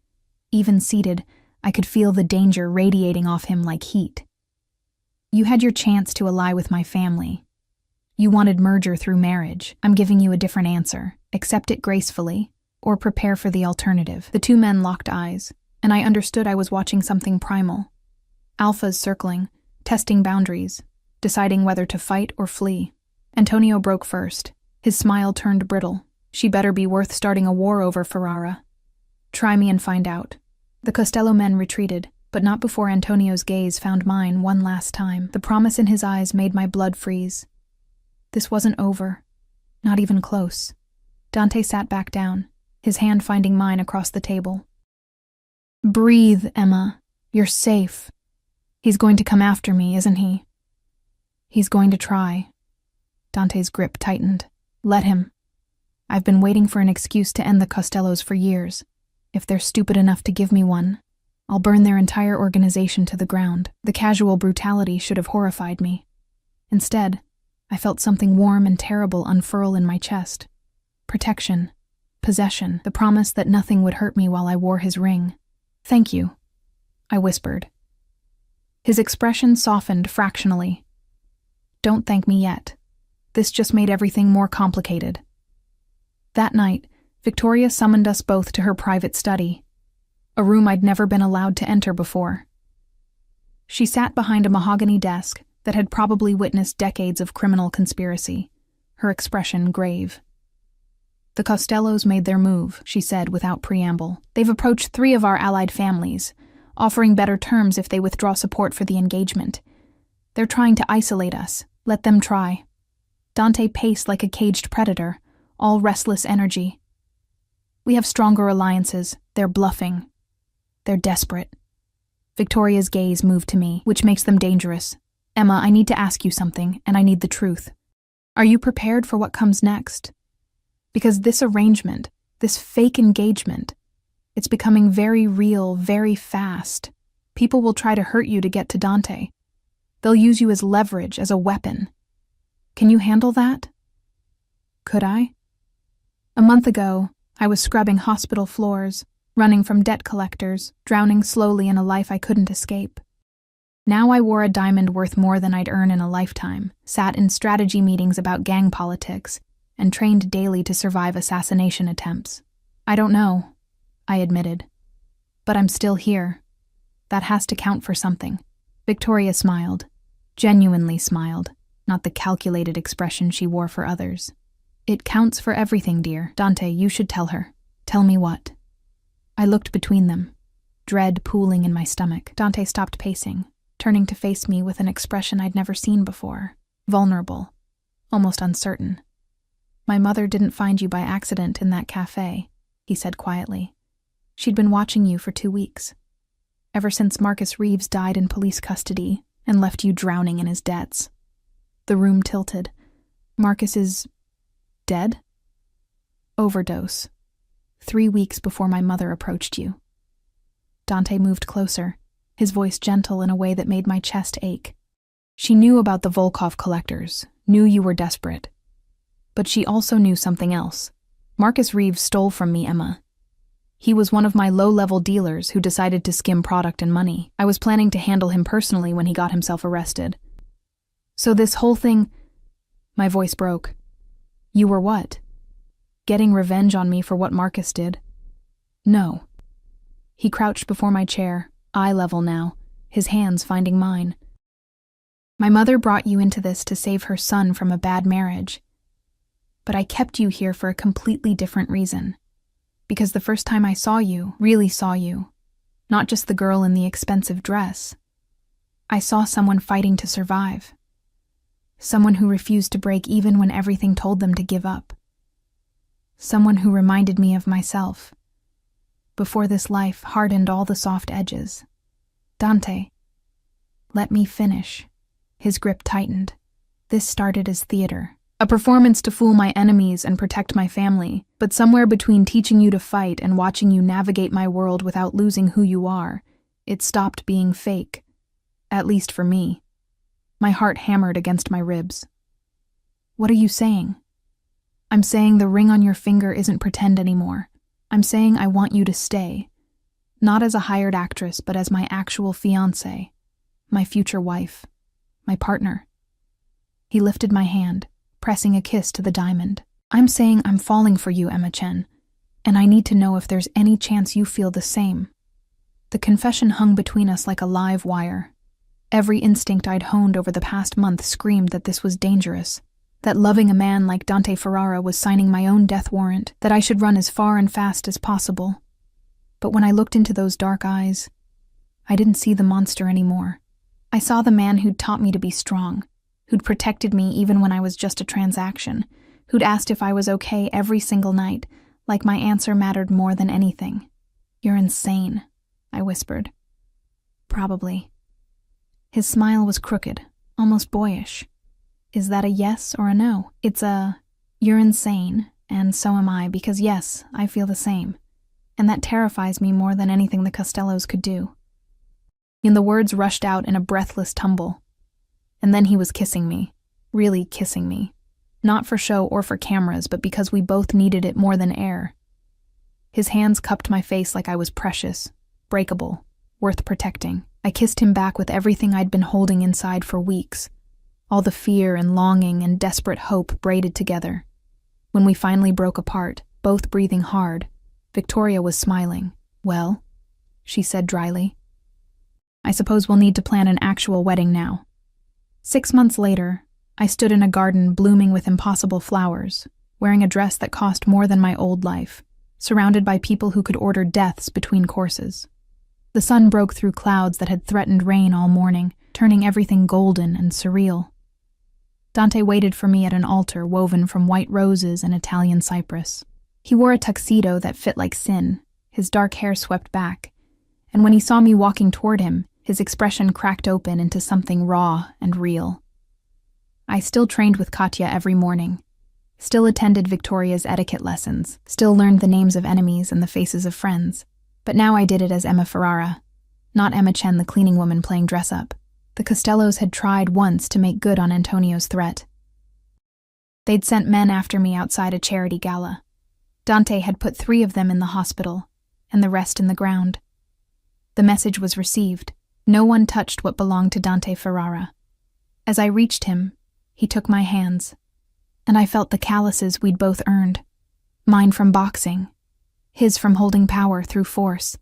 Even seated, I could feel the danger radiating off him like heat. You had your chance to ally with my family. You wanted merger through marriage. I'm giving you a different answer. Accept it gracefully, or prepare for the alternative. The 2 men locked eyes, and I understood I was watching something primal. Alphas circling, testing boundaries, deciding whether to fight or flee. Antonio broke first. His smile turned brittle. She better be worth starting a war over, Ferrara. Try me and find out. The Costello men retreated, but not before Antonio's gaze found mine one last time. The promise in his eyes made my blood freeze. This wasn't over. Not even close. Dante sat back down, his hand finding mine across the table. Breathe, Emma. You're safe. He's going to come after me, isn't he? He's going to try. Dante's grip tightened. Let him. I've been waiting for an excuse to end the Costellos for years. If they're stupid enough to give me one, I'll burn their entire organization to the ground. The casual brutality should have horrified me. Instead, I felt something warm and terrible unfurl in my chest. Protection. Possession. The promise that nothing would hurt me while I wore his ring. Thank you, I whispered. His expression softened fractionally. Don't thank me yet. This just made everything more complicated. That night, Victoria summoned us both to her private study, a room I'd never been allowed to enter before. She sat behind a mahogany desk that had probably witnessed decades of criminal conspiracy, her expression grave. "The Costellos made their move," she said without preamble. "They've approached 3 of our allied families, offering better terms if they withdraw support for the engagement. They're trying to isolate us. Let them try." Dante paced like a caged predator, all restless energy. "We have stronger alliances. They're bluffing. They're desperate." Victoria's gaze moved to me, which makes them dangerous. "Emma, I need to ask you something, and I need the truth. Are you prepared for what comes next? Because this arrangement, this fake engagement, it's becoming very real, very fast. People will try to hurt you to get to Dante. They'll use you as leverage, as a weapon. Can you handle that?" Could I? A month ago, I was scrubbing hospital floors, running from debt collectors, drowning slowly in a life I couldn't escape. Now I wore a diamond worth more than I'd earn in a lifetime, sat in strategy meetings about gang politics, and trained daily to survive assassination attempts. "I don't know," I admitted. "But I'm still here. That has to count for something." Victoria smiled, genuinely smiled, not the calculated expression she wore for others. "It counts for everything, dear. Dante, you should tell her." "Tell me what?" I looked between them, dread pooling in my stomach. Dante stopped pacing, turning to face me with an expression I'd never seen before. Vulnerable, almost uncertain. "My mother didn't find you by accident in that cafe," he said quietly. "She'd been watching you for 2 weeks. Ever since Marcus Reeves died in police custody and left you drowning in his debts." The room tilted. "Marcus is dead?" "Overdose. 3 weeks before my mother approached you." Dante moved closer, his voice gentle in a way that made my chest ache. "She knew about the Volkov collectors, knew you were desperate. But she also knew something else. Marcus Reeves stole from me, Emma. He was one of my low-level dealers who decided to skim product and money. I was planning to handle him personally when he got himself arrested. So this whole thing..." My voice broke. "You were what? Getting revenge on me for what Marcus did?" "No." He crouched before my chair, eye level now, his hands finding mine. "My mother brought you into this to save her son from a bad marriage. But I kept you here for a completely different reason. Because the first time I saw you, really saw you, not just the girl in the expensive dress, I saw someone fighting to survive. Someone who refused to break even when everything told them to give up. Someone who reminded me of myself. Before this life hardened all the soft edges. Dante, let me finish." His grip tightened. "This started as theater. A performance to fool my enemies and protect my family, but somewhere between teaching you to fight and watching you navigate my world without losing who you are, it stopped being fake. At least for me." My heart hammered against my ribs. "What are you saying?" "I'm saying the ring on your finger isn't pretend anymore. I'm saying I want you to stay. Not as a hired actress, but as my actual fiancée. My future wife. My partner." He lifted my hand, pressing a kiss to the diamond. "I'm saying I'm falling for you, Emma Chen, and I need to know if there's any chance you feel the same." The confession hung between us like a live wire. Every instinct I'd honed over the past month screamed that this was dangerous, that loving a man like Dante Ferrara was signing my own death warrant, that I should run as far and fast as possible. But when I looked into those dark eyes, I didn't see the monster anymore. I saw the man who'd taught me to be strong, who'd protected me even when I was just a transaction, who'd asked if I was okay every single night, like my answer mattered more than anything. "You're insane," I whispered. "Probably." His smile was crooked, almost boyish. "Is that a yes or a no?" "It's a, you're insane, and so am I, because yes, I feel the same. And that terrifies me more than anything the Costellos could do." And the words rushed out in a breathless tumble. And then he was kissing me, really kissing me. Not for show or for cameras, but because we both needed it more than air. His hands cupped my face like I was precious, breakable, worth protecting. I kissed him back with everything I'd been holding inside for weeks. All the fear and longing and desperate hope braided together. When we finally broke apart, both breathing hard, Victoria was smiling. "Well?" she said dryly. I suppose we'll need to plan an actual wedding now. 6 months later, I stood in a garden blooming with impossible flowers, wearing a dress that cost more than my old life, surrounded by people who could order deaths between courses. The sun broke through clouds that had threatened rain all morning, turning everything golden and surreal. Dante waited for me at an altar woven from white roses and Italian cypress. He wore a tuxedo that fit like sin, his dark hair swept back, and when he saw me walking toward him, his expression cracked open into something raw and real. I still trained with Katya every morning, still attended Victoria's etiquette lessons, still learned the names of enemies and the faces of friends, but now I did it as Emma Ferrara, not Emma Chen, the cleaning woman playing dress-up. The Costellos had tried once to make good on Antonio's threat. They'd sent men after me outside a charity gala. Dante had put 3 of them in the hospital, and the rest in the ground. The message was received. No one touched what belonged to Dante Ferrara. As I reached him, he took my hands, and I felt the calluses we'd both earned. Mine from boxing, his from holding power through force.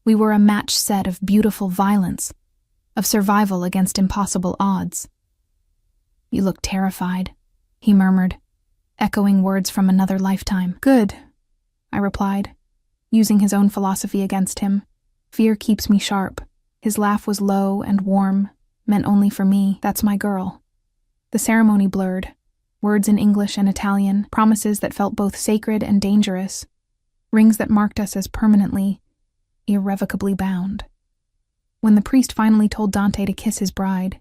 We were a matched set of beautiful violence, of survival against impossible odds. "You look terrified," he murmured, echoing words from another lifetime. "Good," I replied, using his own philosophy against him. "Fear keeps me sharp." His laugh was low and warm, meant only for me. "That's my girl." The ceremony blurred. Words in English and Italian, promises that felt both sacred and dangerous, rings that marked us as permanently, irrevocably bound. When the priest finally told Dante to kiss his bride,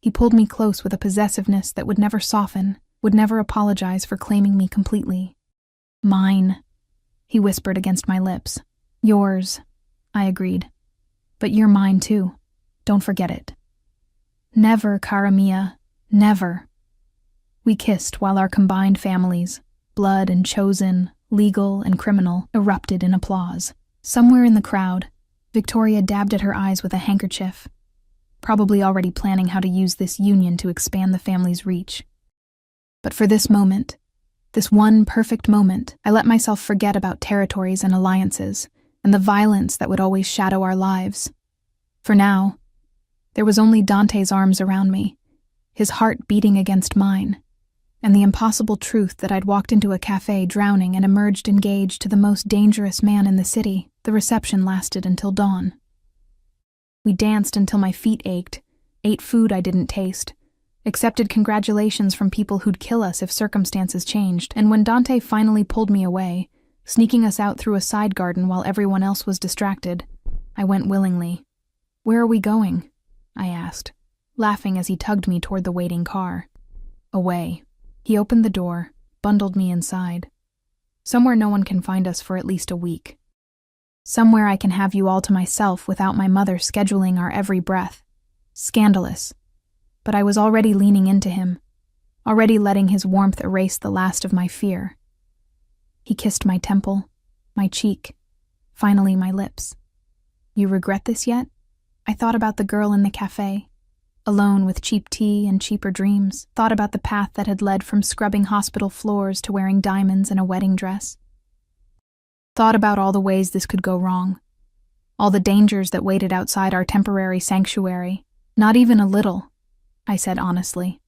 he pulled me close with a possessiveness that would never soften, would never apologize for claiming me completely. "Mine," he whispered against my lips. "Yours," I agreed. "But you're mine too. Don't forget it." "Never, cara mia, never." We kissed while our combined families, blood and chosen, legal and criminal, erupted in applause. Somewhere in the crowd, Victoria dabbed at her eyes with a handkerchief, probably already planning how to use this union to expand the family's reach. But for this moment, this one perfect moment, I let myself forget about territories and alliances, and the violence that would always shadow our lives. For now, there was only Dante's arms around me, his heart beating against mine, and the impossible truth that I'd walked into a cafe drowning and emerged engaged to the most dangerous man in the city. The reception lasted until dawn. We danced until my feet ached, ate food I didn't taste, accepted congratulations from people who'd kill us if circumstances changed, and when Dante finally pulled me away, sneaking us out through a side garden while everyone else was distracted, I went willingly. "Where are we going?" I asked, laughing as he tugged me toward the waiting car. "Away." He opened the door, bundled me inside. "Somewhere no one can find us for at least a week. Somewhere I can have you all to myself without my mother scheduling our every breath." Scandalous. But I was already leaning into him, already letting his warmth erase the last of my fear. He kissed my temple, my cheek, finally my lips. "You regret this yet?" I thought about the girl in the cafe, alone with cheap tea and cheaper dreams, thought about the path that had led from scrubbing hospital floors to wearing diamonds and a wedding dress. Thought about all the ways this could go wrong, all the dangers that waited outside our temporary sanctuary. "Not even a little," I said honestly.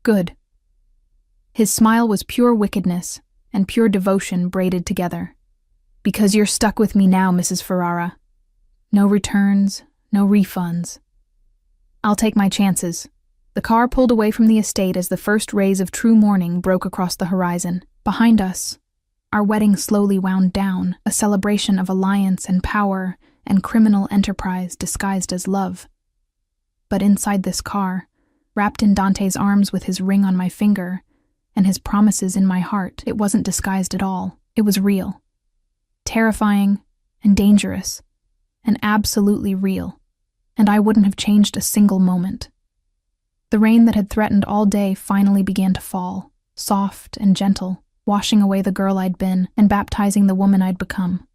"Good." His smile was pure wickedness and pure devotion braided together. "Because you're stuck with me now, Mrs. Ferrara. No returns, no refunds. I'll take my chances." The car pulled away from the estate as the first rays of true morning broke across the horizon. Behind us, our wedding slowly wound down, a celebration of alliance and power and criminal enterprise disguised as love. But inside this car, wrapped in Dante's arms with his ring on my finger and his promises in my heart, it wasn't disguised at all. It was real. Terrifying and dangerous, and absolutely real. And I wouldn't have changed a single moment. The rain that had threatened all day finally began to fall, soft and gentle, washing away the girl I'd been and baptizing the woman I'd become.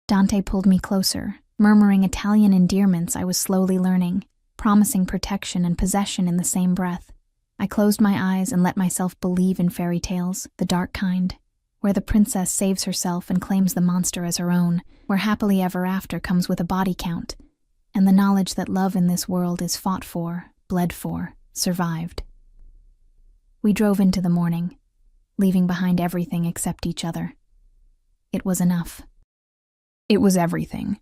Dante pulled me closer, murmuring Italian endearments I was slowly learning, promising protection and possession in the same breath. I closed my eyes and let myself believe in fairy tales, the dark kind, where the princess saves herself and claims the monster as her own, where happily ever after comes with a body count, and the knowledge that love in this world is fought for, bled for, survived. We drove into the morning, leaving behind everything except each other. It was enough. It was everything.